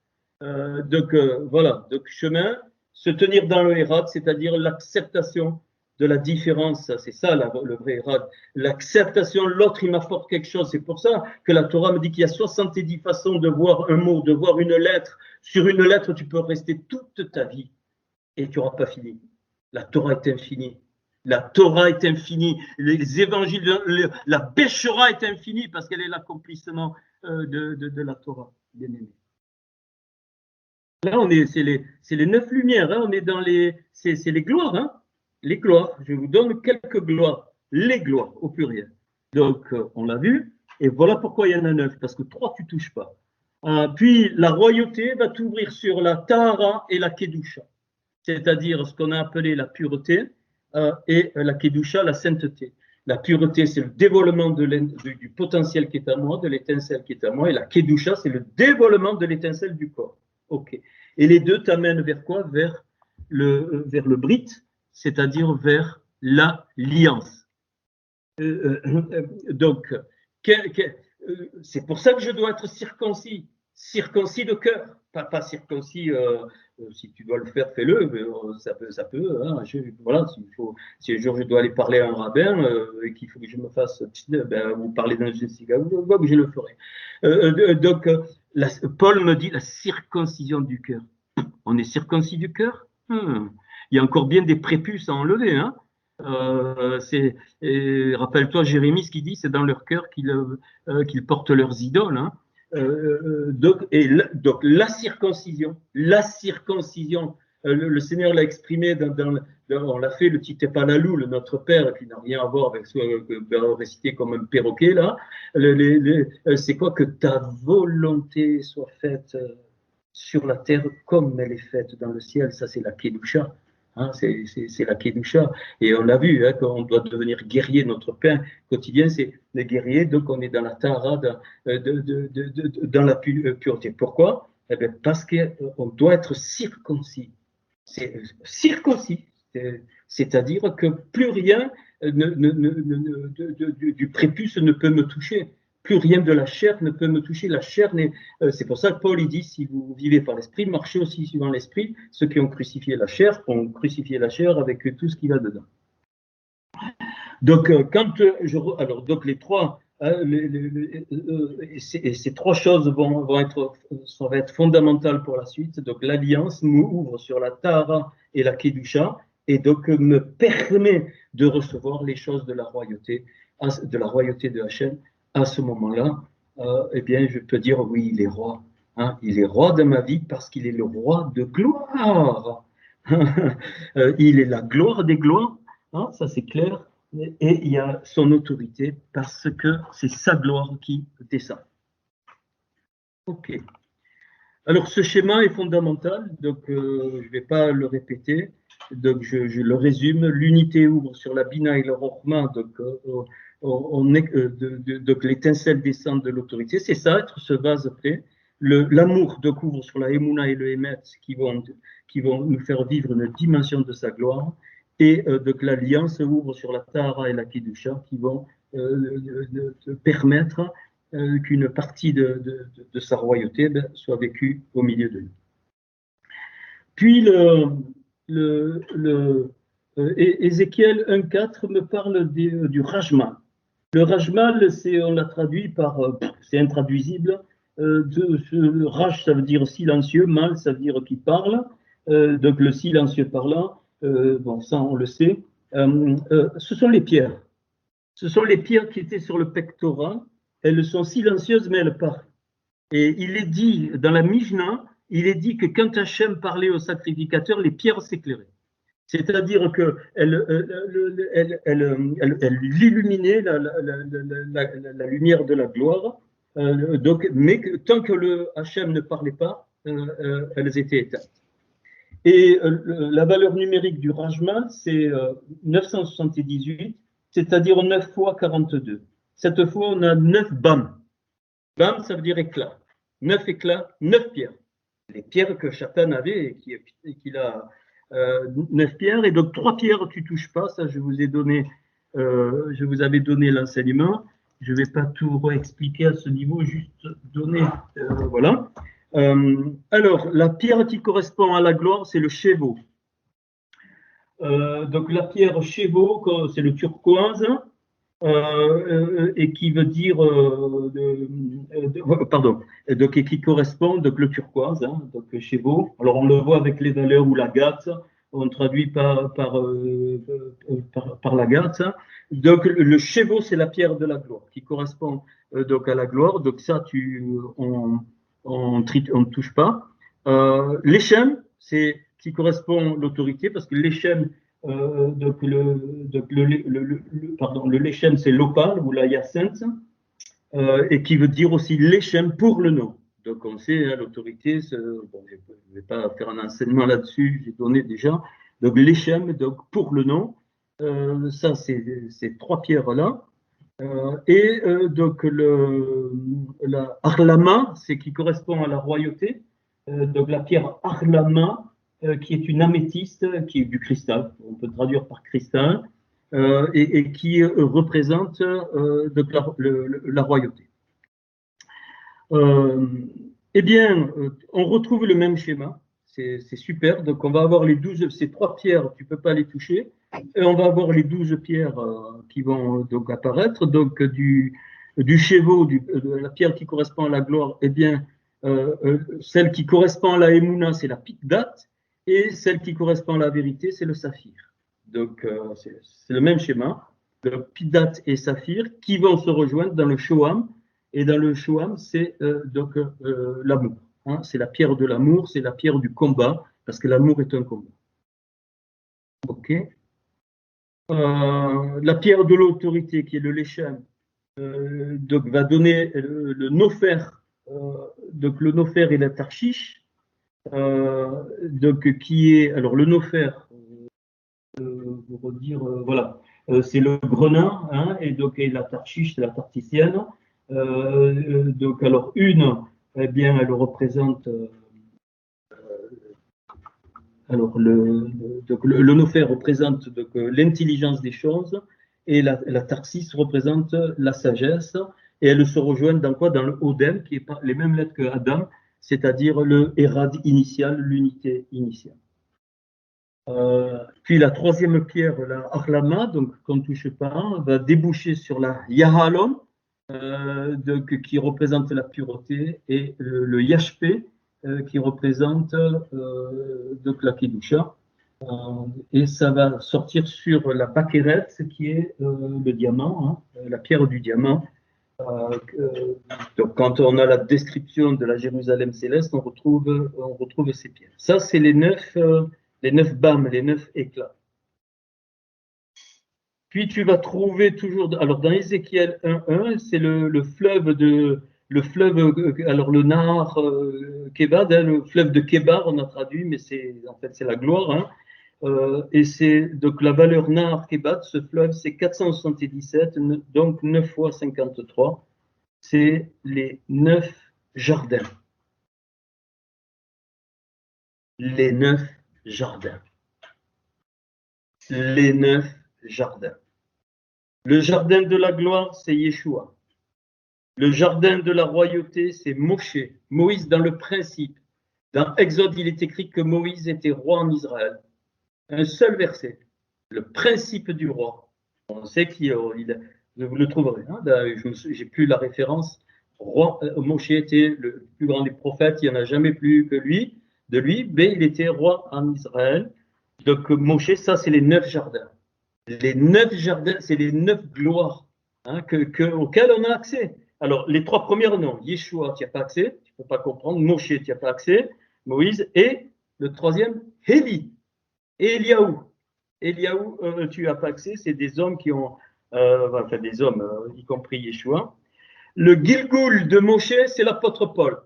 Donc, voilà. Donc, chemin, se tenir dans le Hérad, c'est-à-dire l'acceptation de la différence, c'est ça le vrai Hérad. L'acceptation, l'autre il m'apporte quelque chose. C'est pour ça que la Torah me dit qu'il y a 70 façons de voir un mot, de voir une lettre. Sur une lettre, tu peux rester toute ta vie et tu n'auras pas fini. La Torah est infinie. La Torah est infinie. Les évangiles, la Béchora est infinie parce qu'elle est l'accomplissement de la Torah, bien aimé. Là, c'est les 9 lumières. Hein, on est dans c'est les gloires. Hein. Les gloires, je vous donne quelques gloires, les gloires au pluriel. Donc, on l'a vu, et voilà pourquoi il y en a 9, parce que 3, tu ne touches pas. Puis, la royauté va t'ouvrir sur la Tahara et la Kedusha, c'est-à-dire ce qu'on a appelé la pureté, et la Kedusha, la sainteté. La pureté, c'est le dévoilement du potentiel qui est à moi, de l'étincelle qui est à moi, et la Kedusha, c'est le dévoilement de l'étincelle du corps. Ok. Et les deux t'amènent vers quoi? Vers le Brit, c'est-à-dire vers l'alliance. Donc, c'est pour ça que je dois être circoncis de cœur, pas circoncis, si tu dois le faire, fais-le, ça peut hein, voilà, si un jour je dois aller parler à un rabbin et qu'il faut que je me fasse, ou parler dans une synagogue, je le ferai. Donc, Paul me dit la circoncision du cœur. On est circoncis du cœur? Il y a encore bien des prépuces à enlever. Hein. Rappelle-toi Jérémie, ce qu'il dit, c'est dans leur cœur qu'ils portent leurs idoles. Hein. Donc, la circoncision, le Seigneur l'a exprimé on l'a fait, le Titepalalou, notre Père, qui n'a rien à voir avec ce récité comme un perroquet, là. C'est quoi? Que ta volonté soit faite sur la terre comme elle est faite dans le ciel. Ça, c'est la Kedusha. Hein, c'est la Kedusha. Et on a vu hein, qu'on doit devenir guerrier. Notre pain quotidien, c'est le guerrier. Donc, on est dans la Tahara, dans la pureté. Pourquoi? Eh bien, parce qu'on doit être circoncis. C'est circoncis. C'est-à-dire que plus rien du prépuce ne peut me toucher. Plus rien de la chair ne peut me toucher. La chair c'est pour ça que Paul il dit, si vous vivez par l'esprit, marchez aussi suivant l'esprit. Ceux qui ont crucifié la chair ont crucifié la chair avec tout ce qui va dedans. Donc, donc les trois, ces trois choses vont être fondamentales pour la suite. Donc, l'alliance m'ouvre sur la Tahara et la Kedusha, et donc me permet de recevoir les choses de la royauté de Hachem à ce moment-là. eh bien, je peux dire oui, il est roi. Hein, il est roi de ma vie parce qu'il est le roi de gloire. Il est la gloire des gloires, hein, ça c'est clair. Et il y a son autorité parce que c'est sa gloire qui descend. Ok. Alors ce schéma est fondamental, donc je ne vais pas le répéter. Donc je le résume. L'unité ouvre sur la Bina et le Rochma, donc l'étincelle descend de l'autorité. C'est ça, être ce vase prêt. L'amour donc ouvre sur la Emouna et le Emet qui vont nous faire vivre une dimension de sa gloire. Et donc l'alliance ouvre sur la Tahara et la Kedusha qui vont permettre qu'une partie de sa royauté soit vécue au milieu de nous. Puis Ézéchiel 1,4 me parle du Rajmal. Le Rajmal, on l'a traduit par, c'est intraduisible. Raj, ça veut dire silencieux, mal, ça veut dire qui parle. Donc le silencieux parlant, bon, ça on le sait. Ce sont les pierres. Ce sont les pierres qui étaient sur le pectoral. Elles sont silencieuses, mais elles parlent. Et il est dit, dans la Mishnah, il est dit que quand Hachem parlait au sacrificateur, les pierres s'éclairaient. C'est-à-dire qu'elles illuminaient la lumière de la gloire. Mais tant que le Hachem ne parlait pas, elles étaient éteintes. Et la valeur numérique du Rajmal, c'est 978, c'est-à-dire 9 fois 42. Cette fois, on a 9 bam. Bam, ça veut dire éclat. 9 éclats, 9 pierres. Les pierres que Shatan avait et qu'il a 9 pierres. Et donc 3 pierres, tu ne touches pas. Ça, je vous avais donné l'enseignement. Je ne vais pas tout réexpliquer à ce niveau, juste donner, voilà. Alors, la pierre qui correspond à la gloire, c'est le cheveau. Donc la pierre cheveau, c'est le turquoise. Et qui veut dire, pardon, donc, et qui correspond, donc le turquoise, hein, donc chez vous. Alors on le voit avec les valeurs ou l'agate, on traduit par l'agate. Donc le cheveau, c'est la pierre de la gloire, qui correspond donc à la gloire. Donc ça, on ne touche pas. L'échem, c'est qui correspond à l'autorité, parce que l'échem, donc le lechem, c'est l'opale ou la hyacinthe, et qui veut dire aussi lechem pour le nom. Donc on sait, hein, l'autorité, bon, je ne vais pas faire un enseignement là-dessus, j'ai donné déjà. Donc lechem, donc pour le nom, ça c'est ces 3 pierres-là. Donc la arlama, c'est qui correspond à la royauté. Donc la pierre arlama, qui est une améthyste, qui est du cristal, on peut traduire par cristal, et qui représente donc la royauté. Eh bien, on retrouve le même schéma, c'est super. Donc on va avoir ces 3 pierres, tu ne peux pas les toucher, et on va avoir les 12 pierres qui vont donc apparaître. Donc du cheveau, de la pierre qui correspond à la gloire, eh bien, celle qui correspond à la Emouna, c'est la Pikdat, et celle qui correspond à la vérité, c'est le saphir. Donc, c'est le même schéma, le Pidat et saphir, qui vont se rejoindre dans le Shoham. Et dans le Shoham, c'est donc l'amour. Hein, c'est la pierre de l'amour, c'est la pierre du combat, parce que l'amour est un combat. Ok. La pierre de l'autorité, qui est le Lechem, donc va donner le Nofer, donc le Nofer et la Tarshish. Donc qui est alors le nofer, pour redire, voilà, c'est le grenin, hein, et donc et la tarchiche, c'est la tarticienne. Donc alors une, eh bien elle représente alors le nofer représente donc l'intelligence des choses, et la tarsis représente la sagesse, et elles se rejoignent dans quoi? Dans le Odem, qui est pas les mêmes lettres que Adam, c'est-à-dire le Hérad initial, l'unité initiale. Puis la 3e pierre, la Arlama, donc qu'on ne touche pas, va déboucher sur la Yahalom, qui représente la pureté, et le Yashpé, qui représente donc la Kedusha. Et ça va sortir sur la Bakeret, qui est le diamant, hein, la pierre du diamant, Donc, quand on a la description de la Jérusalem céleste, on retrouve ces pierres. Ça, c'est les 9 bâmes, les 9 éclats. Puis tu vas trouver toujours, alors dans Ézéchiel 1.1, c'est le fleuve, alors le Nahar Kebad, hein, le fleuve de Kébar, on a traduit, mais en fait c'est la gloire. Hein. Et c'est donc la valeur Nahar Kebad, ce fleuve, c'est 477, donc 9 fois 53, c'est les 9 jardins. Les 9 jardins. Les 9 jardins. Le jardin de la gloire, c'est Yeshua. Le jardin de la royauté, c'est Moshe, Moïse dans le principe. Dans Exode, il est écrit que Moïse était roi en Israël. Un seul verset, le principe du roi. On sait vous le trouverez, hein, je n'ai plus la référence. Moshe était le plus grand des prophètes, il n'y en a jamais plus que lui, mais il était roi en Israël. Donc Moshe, ça c'est les 9 jardins. Les 9 jardins, c'est les 9 gloires hein, auxquelles on a accès. Alors, les 3 premières, non. Yeshua, tu n'as pas accès, tu ne peux pas comprendre. Moshe, tu n'as pas accès. Moïse. Et le 3e, Élie. Et Eliaou. Eliaou, tu n'as pas accès. C'est des hommes qui ont, enfin des hommes, y compris Yeshua. Le Gilgoul de Moshe, c'est l'apôtre Paul.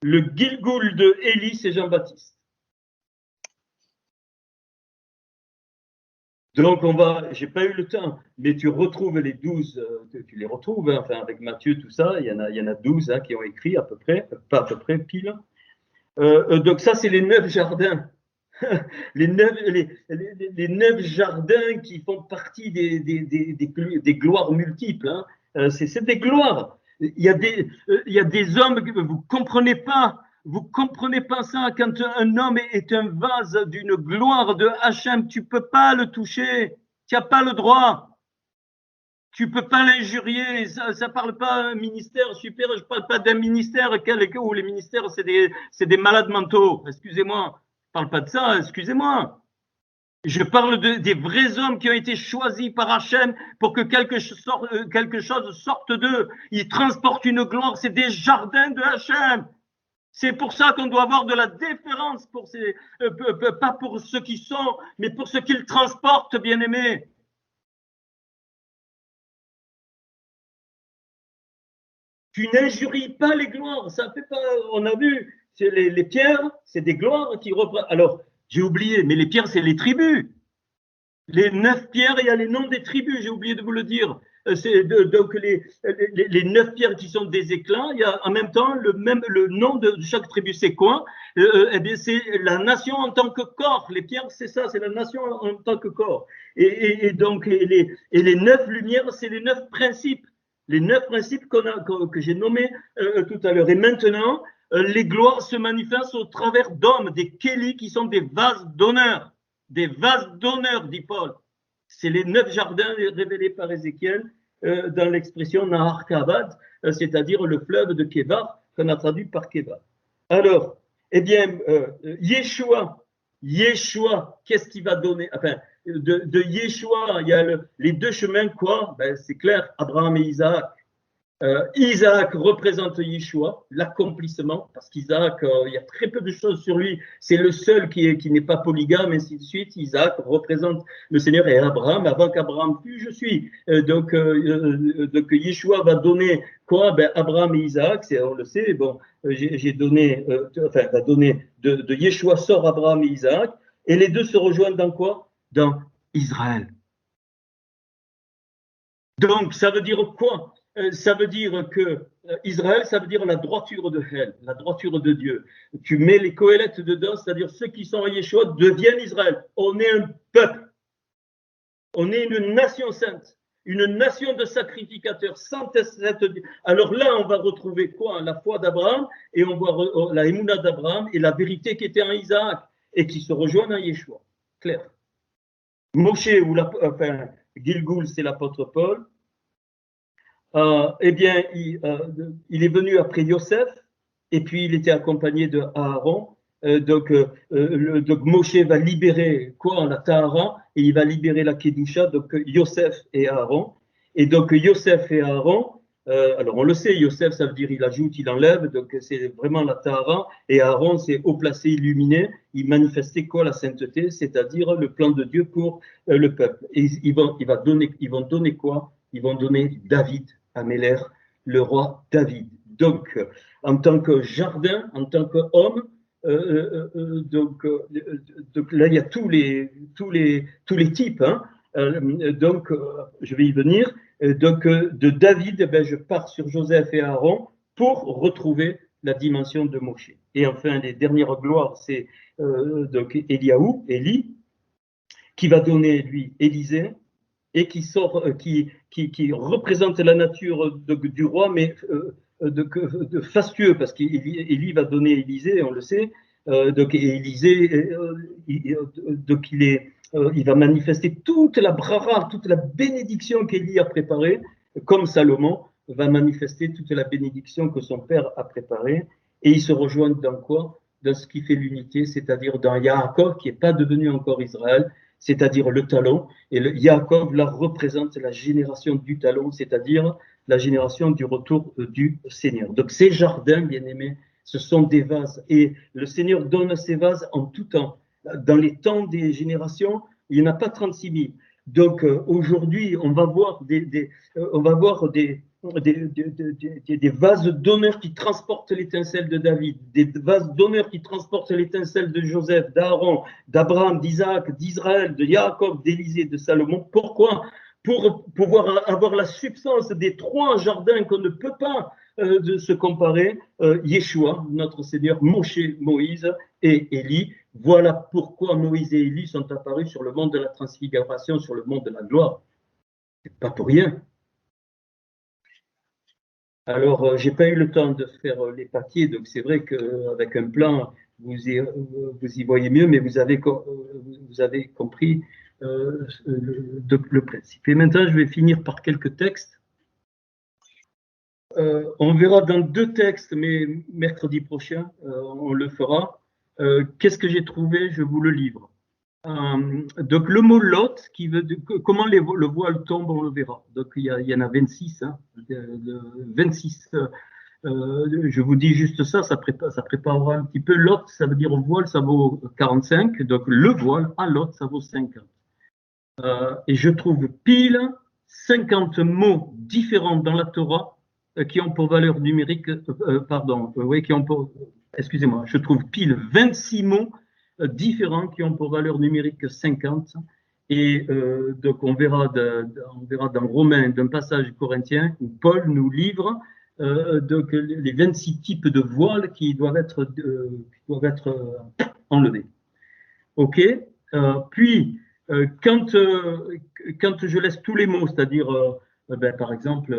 Le Gilgoul de Élie, c'est Jean-Baptiste. Donc, j'ai pas eu le temps, mais tu retrouves les 12, tu les retrouves, hein, enfin, avec Matthieu, tout ça, il y en a 12 hein, qui ont écrit à peu près, pas à peu près, pile. Donc, ça, c'est les 9 jardins. les 9 jardins qui font partie des gloires multiples. Hein. C'est des gloires. Il y a des hommes que vous ne comprenez pas. Vous ne comprenez pas ça quand un homme est un vase d'une gloire de Hachem, tu ne peux pas le toucher, tu n'as pas le droit, tu ne peux pas l'injurier, ça ne parle pas d'un ministère super, je ne parle pas d'un ministère où les ministères c'est des malades mentaux, excusez-moi, je ne parle pas de ça, excusez-moi. Je parle des vrais hommes qui ont été choisis par Hachem pour que quelque chose sorte d'eux. Ils transportent une gloire, c'est des jardins de Hachem. C'est pour ça qu'on doit avoir de la déférence pour pas pour ceux qui sont, mais pour ceux qu'ils transportent, bien-aimés. Tu n'injuries pas les gloires, ça fait pas. On a vu, les pierres, c'est des gloires qui représentent. Alors, j'ai oublié, mais les pierres, c'est les tribus. Les 9 pierres, il y a les noms des tribus, j'ai oublié de vous le dire. Donc les 9 pierres qui sont des éclats, il y a en même temps le nom de chaque tribu, c'est quoi? Eh bien, c'est la nation en tant que corps. Les pierres, c'est ça, c'est la nation en tant que corps. Et donc les 9 lumières, c'est les 9 principes. Les 9 principes que j'ai nommés tout à l'heure. Et maintenant, les gloires se manifestent au travers d'hommes, des kélis qui sont des vases d'honneur. Des vases d'honneur, dit Paul. C'est les 9 jardins révélés par Ézéchiel dans l'expression Nahar Kavad, c'est-à-dire le fleuve de Kébar, qu'on a traduit par Kébar. Alors, eh bien, Yeshua, qu'est-ce qu'il va donner? Enfin, de Yeshua, il y a les 2 chemins, quoi? Ben, c'est clair, Abraham et Isaac. Isaac représente Yeshua, l'accomplissement, parce qu'Isaac, il y a très peu de choses sur lui. C'est le seul qui n'est pas polygame, ainsi de suite. Isaac représente le Seigneur et Abraham. Avant qu'Abraham fût, je suis. Donc Yeshua va donner quoi? Ben, Abraham et Isaac, on le sait. Bon, j'ai donné, va donner de Yeshua sort Abraham et Isaac, et les deux se rejoignent dans quoi? Dans Israël. Donc, ça veut dire quoi? Ça veut dire que Israël, ça veut dire la droiture de Hel, la droiture de Dieu. Tu mets les Kohéletes dedans, c'est-à-dire ceux qui sont en Yeshua deviennent Israël. On est un peuple. On est une nation sainte, une nation de sacrificateurs. Alors là, on va retrouver quoi? La foi d'Abraham, et on voit la émouna d'Abraham et la vérité qui était en Isaac et qui se rejoignent en Yeshua. Clair. Moshe, Gilgoul, c'est l'apôtre Paul. Eh bien, il est venu après Yosef, et puis il était accompagné de Aaron. Donc Moshe va libérer quoi? La Tahara, et il va libérer la Kedusha, donc Yosef et Aaron. Et donc Yosef et Aaron, alors on le sait, Yosef ça veut dire il ajoute, il enlève, donc c'est vraiment la Tahara, et Aaron c'est haut placé, illuminé, il manifestait quoi la sainteté, c'est-à-dire le plan de Dieu pour le peuple. Et ils vont donner quoi? Ils vont donner David à Améler, le roi David. Donc en tant que jardin, en tant qu'homme, donc là il y a tous les types, hein. Donc je vais y venir. Donc de David, ben, je pars sur Joseph et Aaron pour retrouver la dimension de Moshe. Et enfin, les dernières gloires, c'est donc Eliaou, Élie, qui va donner lui Élisée et qui sort, qui représente la nature du roi, mais de fastueux, parce qu'Élie va donner Élisée, on le sait. Donc Élisée, donc il va manifester toute la brara, toute la bénédiction qu'Élie a préparée, comme Salomon va manifester toute la bénédiction que son père a préparée. Et ils se rejoignent dans quoi? Dans ce qui fait l'unité, c'est-à-dire dans Yaakov, qui n'est pas devenu encore Israël, c'est-à-dire le talon. Et Yaakov, là, représente la génération du talon, c'est-à-dire la génération du retour du Seigneur. Donc ces jardins, bien aimés, ce sont des vases. Et le Seigneur donne ces vases en tout temps. Dans les temps des générations, il n'y en a pas 36 000. Donc aujourd'hui, on va voir des vases d'honneur qui transportent l'étincelle de David, des vases d'honneur qui transportent l'étincelle de Joseph, d'Aaron, d'Abraham, d'Isaac, d'Israël, de Jacob, d'Élisée, de Salomon. Pourquoi? Pour pouvoir avoir la substance des trois jardins qu'on ne peut pas de se comparer, Yeshua, notre Seigneur, Moshe, Moïse et Élie. Voilà pourquoi Moïse et Élie sont apparus sur le mont de la transfiguration, sur le mont de la gloire. C'est pas pour rien. Alors, j'ai pas eu le temps de faire les papiers, donc c'est vrai qu'avec un plan, vous y voyez mieux, mais vous avez compris le principe. Et maintenant, je vais finir par quelques textes. On verra dans 2 textes, mais mercredi prochain, on le fera. Qu'est-ce que j'ai trouvé? Je vous le livre. Donc le mot lot, qui veut comment le voile tombe, on le verra. Donc il y en a 26, hein, 26. Je vous dis juste ça, ça préparera un petit peu. Lot, ça veut dire voile, ça vaut 45. Donc le voile à lot, ça vaut 50. Et je trouve pile 50 mots différents dans la Torah qui ont pour valeur numérique, excusez-moi, je trouve pile 26 mots différents qui ont pour valeur numérique 50. Et donc on verra dans Romains, d'un passage corinthien, où Paul nous livre donc les 26 types de voiles qui doivent être enlevés. OK. Puis, quand je laisse tous les mots, c'est-à-dire, par exemple,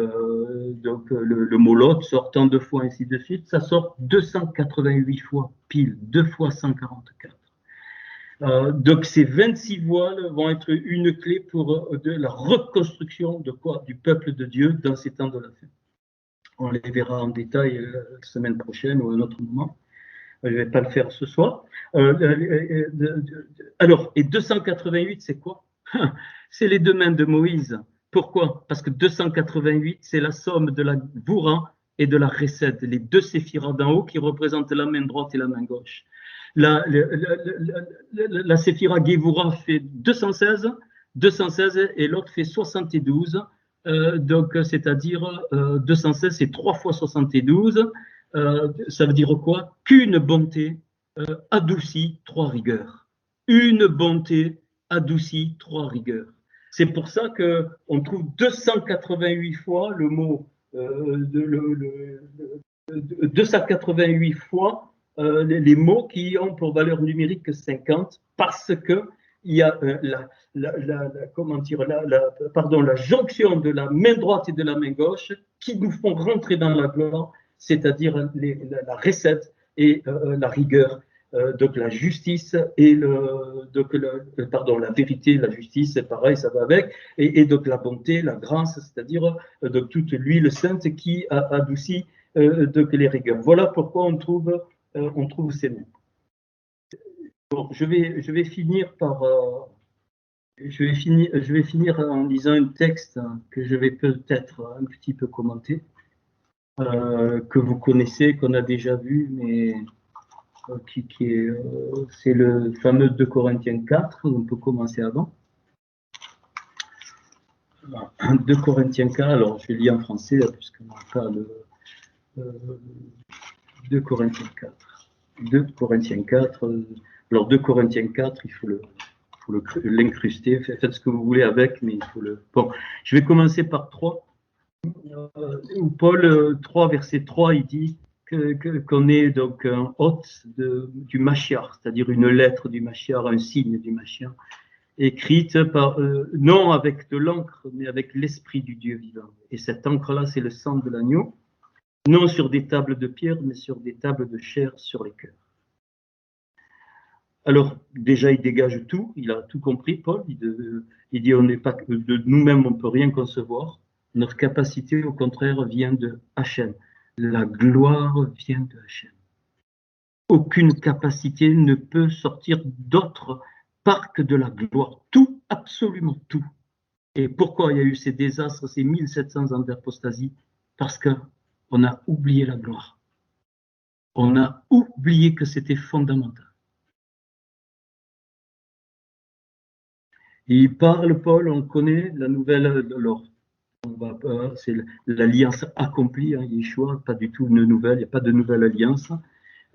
donc, le mot lot sortant 2 fois, ainsi de suite, ça sort 288 fois, pile, 2 fois 144. Donc ces 26 voiles vont être une clé pour de la reconstruction de quoi? Du peuple de Dieu dans ces temps de la fin. On les verra en détail la semaine prochaine ou à un autre moment. Je ne vais pas le faire ce soir. Alors, et 288, c'est quoi? C'est les 2 mains de Moïse. Pourquoi? Parce que 288, c'est la somme de la Goura et de la Récède, les 2 séphiras d'en haut qui représentent la main droite et la main gauche. La séphira Gévoura fait 216 et l'autre fait 72. Donc, c'est-à-dire 216, c'est 3 fois 72. Ça veut dire quoi? Qu'une bonté adoucit 3 rigueurs. Une bonté adoucit 3 rigueurs. C'est pour ça qu'on trouve 288 fois le mot, 288 fois les mots qui ont pour valeur numérique 50, parce que il y a la jonction de la main droite et de la main gauche qui nous font rentrer dans la gloire, c'est-à-dire la recette et la rigueur, donc la justice et la vérité, la justice, c'est pareil, ça va avec, et donc la bonté, la grâce, c'est-à-dire donc toute l'huile sainte qui adoucit donc les rigueurs. Voilà pourquoi on trouve ces mots. Bon, je vais finir par je vais finir en lisant un texte que je vais peut-être un petit peu commenter, que vous connaissez, qu'on a déjà vu, mais c'est le fameux 2 Corinthiens 4, on peut commencer avant. 2 Corinthiens 4, alors je lis en français, puisqu'on n'a pas le 2 Corinthiens 4. 2 Corinthiens 4, alors 2 Corinthiens 4, il faut l'incruster, faites ce que vous voulez avec, mais il faut le... Bon, je vais commencer par 3, où Paul, 3, verset 3, il dit qu'on est donc un hôte du Mashiach, c'est-à-dire une lettre du Mashiach, un signe du Mashiach, écrite par, non avec de l'encre, mais avec l'esprit du Dieu vivant. Et cette encre-là, c'est le sang de l'agneau, non sur des tables de pierre, mais sur des tables de chair sur les cœurs. Alors, déjà, il dégage tout, il a tout compris, Paul. Il dit on n'est pas de nous-mêmes, on ne peut rien concevoir. Notre capacité, au contraire, vient de Hachem. La gloire vient de Hachem. Aucune capacité ne peut sortir d'autre part que de la gloire. Tout, absolument tout. Et pourquoi il y a eu ces désastres, ces 1700 ans d'apostasie? Parce qu'on a oublié la gloire. On a oublié que c'était fondamental. Il parle, Paul, on connaît la nouvelle, alors, c'est l'alliance accomplie, hein, Yeshua, pas du tout une nouvelle, il n'y a pas de nouvelle alliance.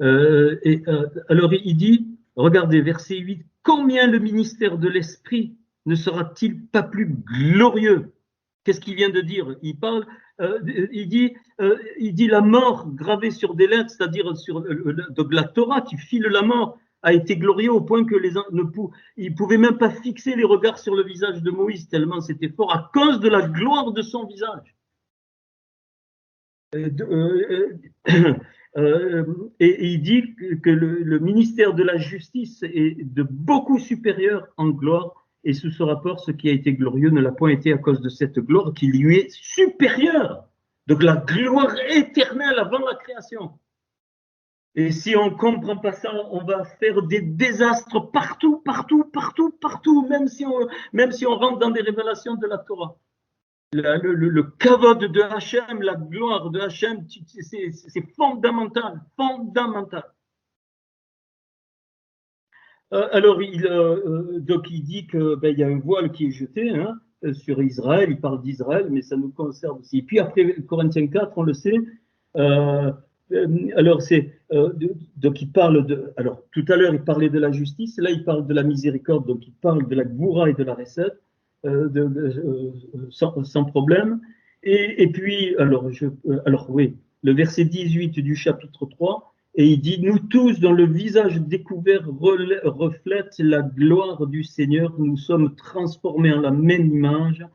Alors il dit, regardez, verset 8, combien le ministère de l'Esprit ne sera-t-il pas plus glorieux? Qu'est-ce qu'il vient de dire? Il parle, il dit la mort gravée sur des lettres, c'est-à-dire sur donc la Torah qui file la mort, a été glorieux au point que ils ne pouvaient même pas fixer les regards sur le visage de Moïse, tellement c'était fort, à cause de la gloire de son visage. Et il dit que le ministère de la justice est de beaucoup supérieur en gloire, et sous ce rapport, ce qui a été glorieux ne l'a point été à cause de cette gloire qui lui est supérieure. Donc la gloire éternelle avant la création. Et si on ne comprend pas ça, on va faire des désastres partout, partout, partout, partout, même si on rentre dans des révélations de la Torah. Le kavod de Hachem, la gloire de Hachem, c'est fondamental, fondamental. Alors, donc il dit que il y a un voile qui est jeté sur Israël, il parle d'Israël, mais ça nous concerne aussi. Et puis après Corinthiens 4, on le sait, alors donc il parle de, alors tout à l'heure il parlait de la justice, là il parle de la miséricorde, donc il parle de la goura et de la recette, sans problème. Et puis, alors oui, le verset 18 du chapitre 3, et il dit, nous tous, dont le visage découvert reflète la gloire du Seigneur, nous sommes transformés en la même image,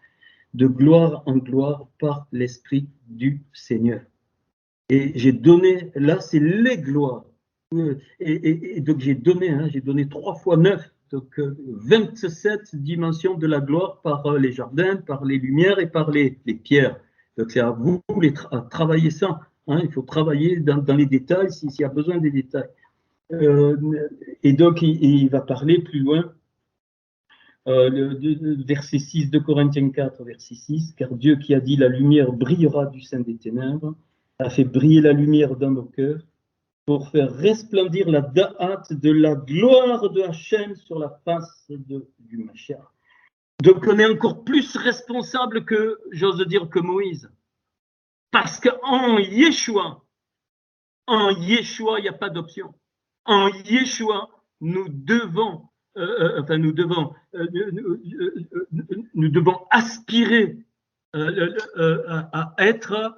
de gloire en gloire, par l'Esprit du Seigneur. Et j'ai donné, là c'est les gloires. Et donc j'ai donné 3 fois 9, donc 27 dimensions de la gloire par les jardins, par les lumières et par les pierres. Donc c'est à vous à travailler ça. Il faut travailler dans les détails s'il y a besoin des détails. Et donc il va parler plus loin. Le verset 6 de Corinthiens 4, verset 6, car Dieu qui a dit la lumière brillera du sein des ténèbres, a fait briller la lumière dans nos cœurs pour faire resplendir la da'at de la gloire de Hachem sur la face du Mashiach. Donc on est encore plus responsable que, j'ose dire, que Moïse. Parce qu'en Yeshua, il n'y a pas d'option. En Yeshua, nous devons aspirer à être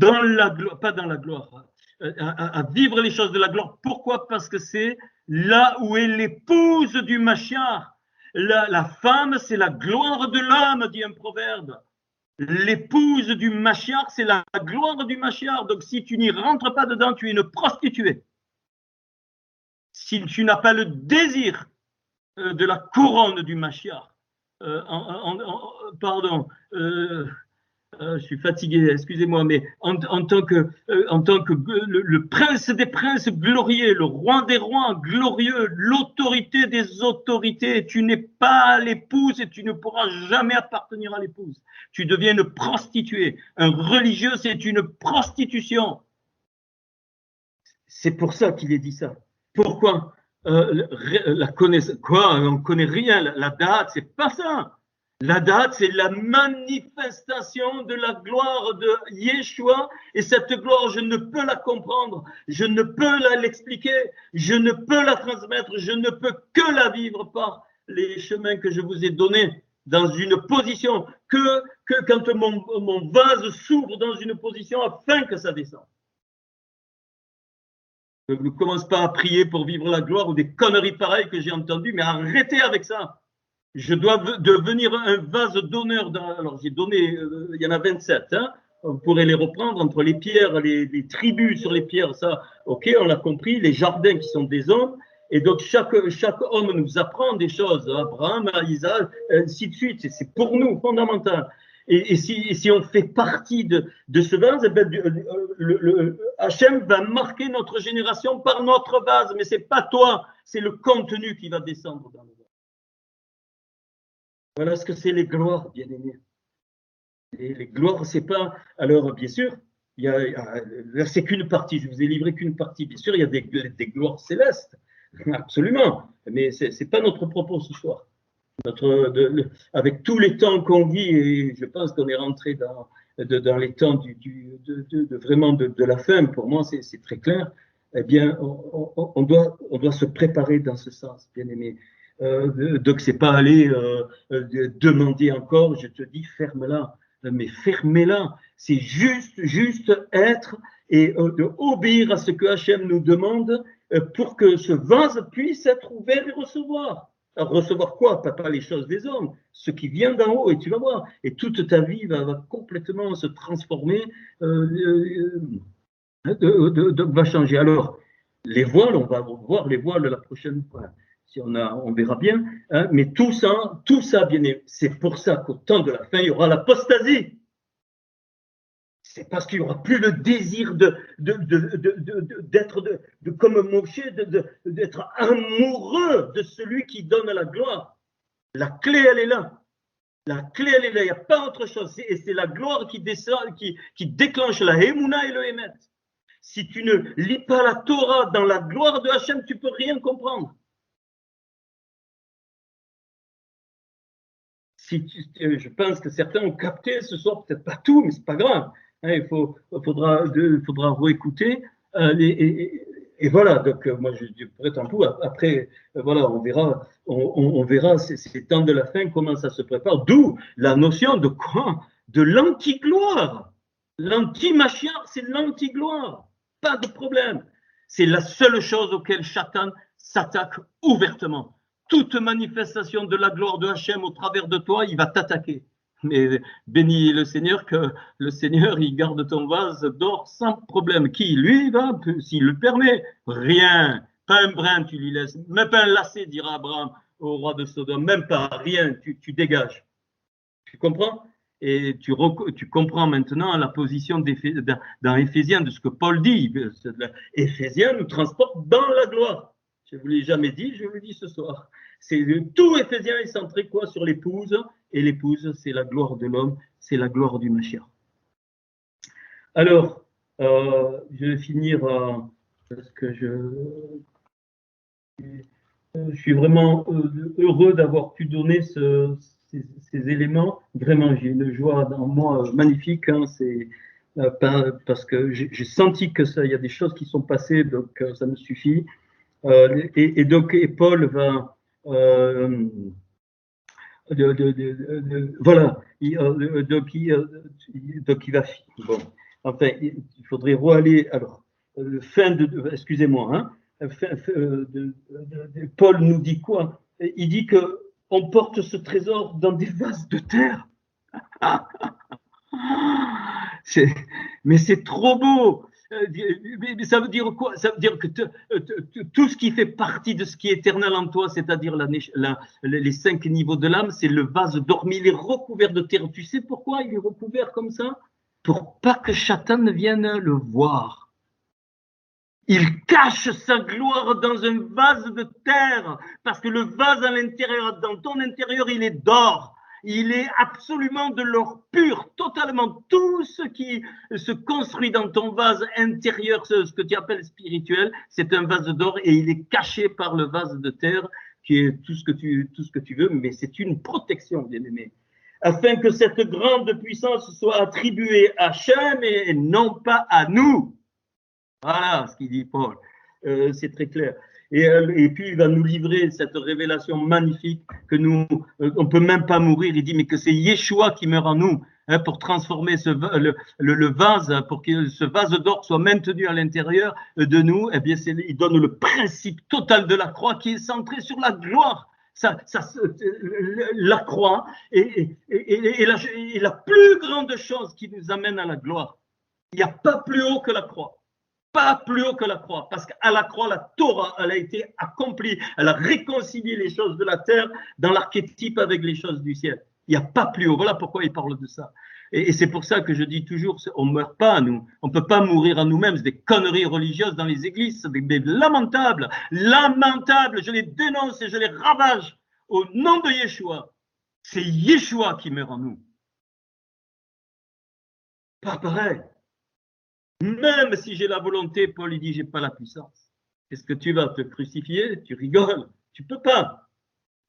dans la gloire, pas dans la gloire, à vivre les choses de la gloire. Pourquoi? Parce que c'est là où est l'épouse du Mashiach. La femme, c'est la gloire de l'homme, dit un proverbe. L'épouse du Mashiach, c'est la gloire du Mashiach. Donc si tu n'y rentres pas dedans, tu es une prostituée. Si tu n'as pas le désir de la couronne du Mashiach, Je suis fatigué, excusez-moi, mais en tant que le prince des princes glorieux, le roi des rois glorieux, l'autorité des autorités, tu n'es pas l'épouse et tu ne pourras jamais appartenir à l'épouse. Tu deviens une prostituée. Un religieux, c'est une prostitution. C'est pour ça qu'il est dit ça. Pourquoi la connaissance, quoi, on ne connaît rien, la date, c'est pas ça. La date, c'est la manifestation de la gloire de Yeshua, et cette gloire, je ne peux la comprendre, je ne peux l'expliquer, je ne peux la transmettre, je ne peux que la vivre par les chemins que je vous ai donnés, dans une position, que quand mon vase s'ouvre dans une position afin que ça descende. Ne commence pas à prier pour vivre la gloire ou des conneries pareilles que j'ai entendues, mais arrêtez avec ça. Je dois devenir un vase d'honneur. Alors, j'ai donné, il y en a 27, hein. Vous pourrez les reprendre entre les pierres, les tribus sur les pierres, ça, ok, on l'a compris, les jardins qui sont des hommes. Et donc, chaque homme nous apprend des choses, Abraham, Isaac, ainsi de suite. C'est pour nous fondamental. Et si on fait partie de ce vase, eh ben, Hachem va marquer notre génération par notre vase, mais ce n'est pas toi, c'est le contenu qui va descendre dans le vase. Voilà ce que c'est les gloires, bien-aimés. Et les gloires, c'est pas. Alors, bien sûr, là, c'est qu'une partie, je vous ai livré qu'une partie. Bien sûr, il y a des gloires célestes, absolument, mais ce n'est pas notre propos ce soir. Avec tous les temps qu'on vit, et je pense qu'on est rentré dans les temps vraiment de la fin, pour moi, c'est très clair. Eh bien, on doit se préparer dans ce sens, bien-aimé. Donc, c'est pas aller demander encore, je te dis, ferme-la. Mais fermez-la. C'est juste être et obéir à ce que Hachem nous demande pour que ce vase puisse être ouvert et recevoir. Alors, recevoir quoi? Pas les choses des hommes, ce qui vient d'en haut, et tu vas voir. Et toute ta vie va complètement se transformer, va changer. Alors, les voiles, on va voir les voiles la prochaine fois. Si on verra bien, hein, mais tout ça, bien aimé, c'est pour ça qu'au temps de la fin, il y aura l'apostasie. C'est parce qu'il n'y aura plus le désir d'être comme Moshe, d'être amoureux de celui qui donne la gloire. La clé, elle est là. La clé, elle est là. Il n'y a pas autre chose. Et c'est la gloire qui descend, qui déclenche la Emouna et le Hémet. Si tu ne lis pas la Torah dans la gloire de Hachem, tu ne peux rien comprendre. Je pense que certains ont capté ce soir, peut-être pas tout, mais c'est pas grave. Hein, il faudra réécouter. Et voilà, donc moi je pourrais t'en tout. Après, voilà, on verra ces temps de la fin, comment ça se prépare. D'où la notion de quoi? De l'anti-gloire. L'anti-Mashiach, c'est l'anti-gloire. Pas de problème. C'est la seule chose auquel Satan s'attaque ouvertement. Toute manifestation de la gloire de Hachem au travers de toi, il va t'attaquer. Mais bénis le Seigneur, que le Seigneur, il garde ton vase d'or sans problème. Qui? Lui, va, s'il le permet. Rien, pas un brin, tu lui laisses. Même pas un lacet, dira Abraham au roi de Sodome. Même pas, rien, tu dégages. Tu comprends? Et tu comprends maintenant la position dans Éphésiens, de ce que Paul dit. Éphésiens nous transporte dans la gloire. Je ne vous l'ai jamais dit, je vous le dis ce soir. C'est tout Éphésiens est centré quoi sur l'épouse, et l'épouse, c'est la gloire de l'homme, c'est la gloire du Mashiach. Alors, je vais finir parce que je suis vraiment heureux d'avoir pu donner ces éléments. Vraiment, j'ai une joie dans moi magnifique. Hein, c'est parce que j'ai senti que ça, il y a des choses qui sont passées, donc ça me suffit. Et donc, Paul va, voilà, donc il va, bon, enfin, il faudrait aller, alors, excusez-moi, hein, Paul nous dit quoi? Il dit que on porte ce trésor dans des vases de terre. Mais c'est trop beau. Mais ça veut dire quoi? Ça veut dire que tout ce qui fait partie de ce qui est éternel en toi, c'est-à-dire les 5 niveaux de l'âme, c'est le vase dormi, il est recouvert de terre. Tu sais pourquoi il est recouvert comme ça? Pour pas que Satan ne vienne le voir. Il cache sa gloire dans un vase de terre, parce que le vase à l'intérieur, dans ton intérieur, il est d'or. Il est absolument de l'or pur, totalement. Tout ce qui se construit dans ton vase intérieur, ce que tu appelles spirituel, c'est un vase d'or et il est caché par le vase de terre, qui est tout ce que tu veux, mais c'est une protection, bien aimé. Afin que cette grande puissance soit attribuée à Hachem et non pas à nous. Voilà ce qu'il dit Paul. C'est très clair. Et puis il va nous livrer cette révélation magnifique que nous, on peut même pas mourir. Il dit mais que c'est Yeshua qui meurt en nous pour transformer le vase, pour que ce vase d'or soit maintenu à l'intérieur de nous. Eh bien, il donne le principe total de la croix qui est centré sur la gloire. La croix est la plus grande chose qui nous amène à la gloire. Il n'y a pas plus haut que la croix. Pas plus haut que la croix, parce qu'à la croix, la Torah, elle a été accomplie, elle a réconcilié les choses de la terre dans l'archétype avec les choses du ciel. Il n'y a pas plus haut. Voilà pourquoi il parle de ça. Et c'est pour ça que je dis toujours, on ne meurt pas, nous. On ne peut pas mourir à nous-mêmes. C'est des conneries religieuses dans les églises. C'est des lamentables. Lamentables. Je les dénonce et je les ravage au nom de Yeshua. C'est Yeshua qui meurt en nous. Pas pareil. Même si j'ai la volonté, Paul il dit, j'ai pas la puissance. Est-ce que tu vas te crucifier? Tu rigoles. Tu peux pas.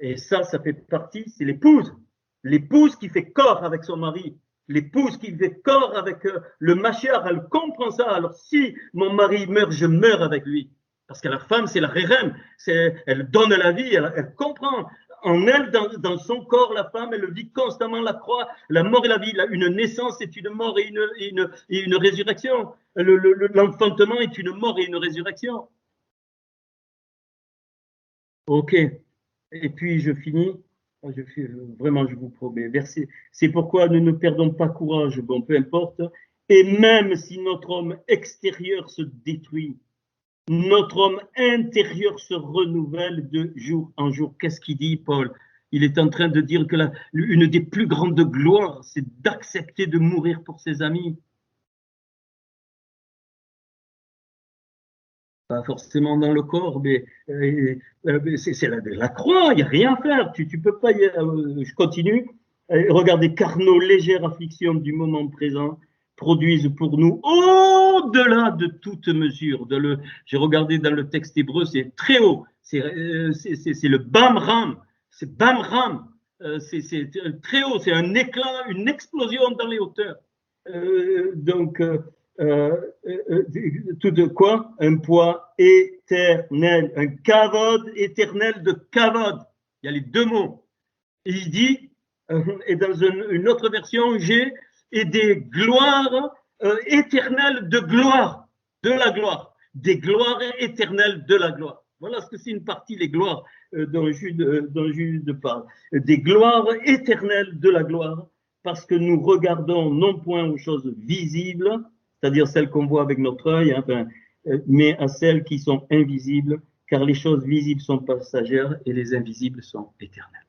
Et ça fait partie, c'est l'épouse. L'épouse qui fait corps avec son mari. L'épouse qui fait corps avec le Mashiach. Elle comprend ça. Alors si mon mari meurt, je meurs avec lui. Parce que la femme, c'est la rérem. Elle donne la vie, elle comprend. En elle, dans son corps, la femme, elle vit constamment la croix, la mort et la vie. Une naissance est une mort et une résurrection. L'enfantement est une mort et une résurrection. Ok. Et puis, je finis. Vraiment, je vous promets. Verset. C'est pourquoi nous ne perdons pas courage. Bon, peu importe. Et même si notre homme extérieur se détruit, notre homme intérieur se renouvelle de jour en jour. Qu'est-ce qu'il dit, Paul? Il est en train de dire que une des plus grandes gloires, c'est d'accepter de mourir pour ses amis. Pas forcément dans le corps, mais c'est la croix, il n'y a rien à faire. Tu peux pas je continue. Regardez, car nos légères afflictions du moment présent produisent pour nous au-delà de toute mesure. J'ai regardé dans le texte hébreu, c'est très haut. C'est le Bamram. C'est Bamram. C'est très haut. C'est un éclat, une explosion dans les hauteurs. Tout de quoi? Un poids éternel. Un kavod éternel de kavod. Il y a les deux mots. Et il dit, et dans une autre version, j'ai et des gloires éternelles de gloire, de la gloire, des gloires éternelles de la gloire. Voilà ce que c'est une partie, les gloires dont Jude parle. Des gloires éternelles de la gloire, parce que nous regardons non point aux choses visibles, c'est-à-dire celles qu'on voit avec notre œil, hein, mais à celles qui sont invisibles, car les choses visibles sont passagères et les invisibles sont éternelles.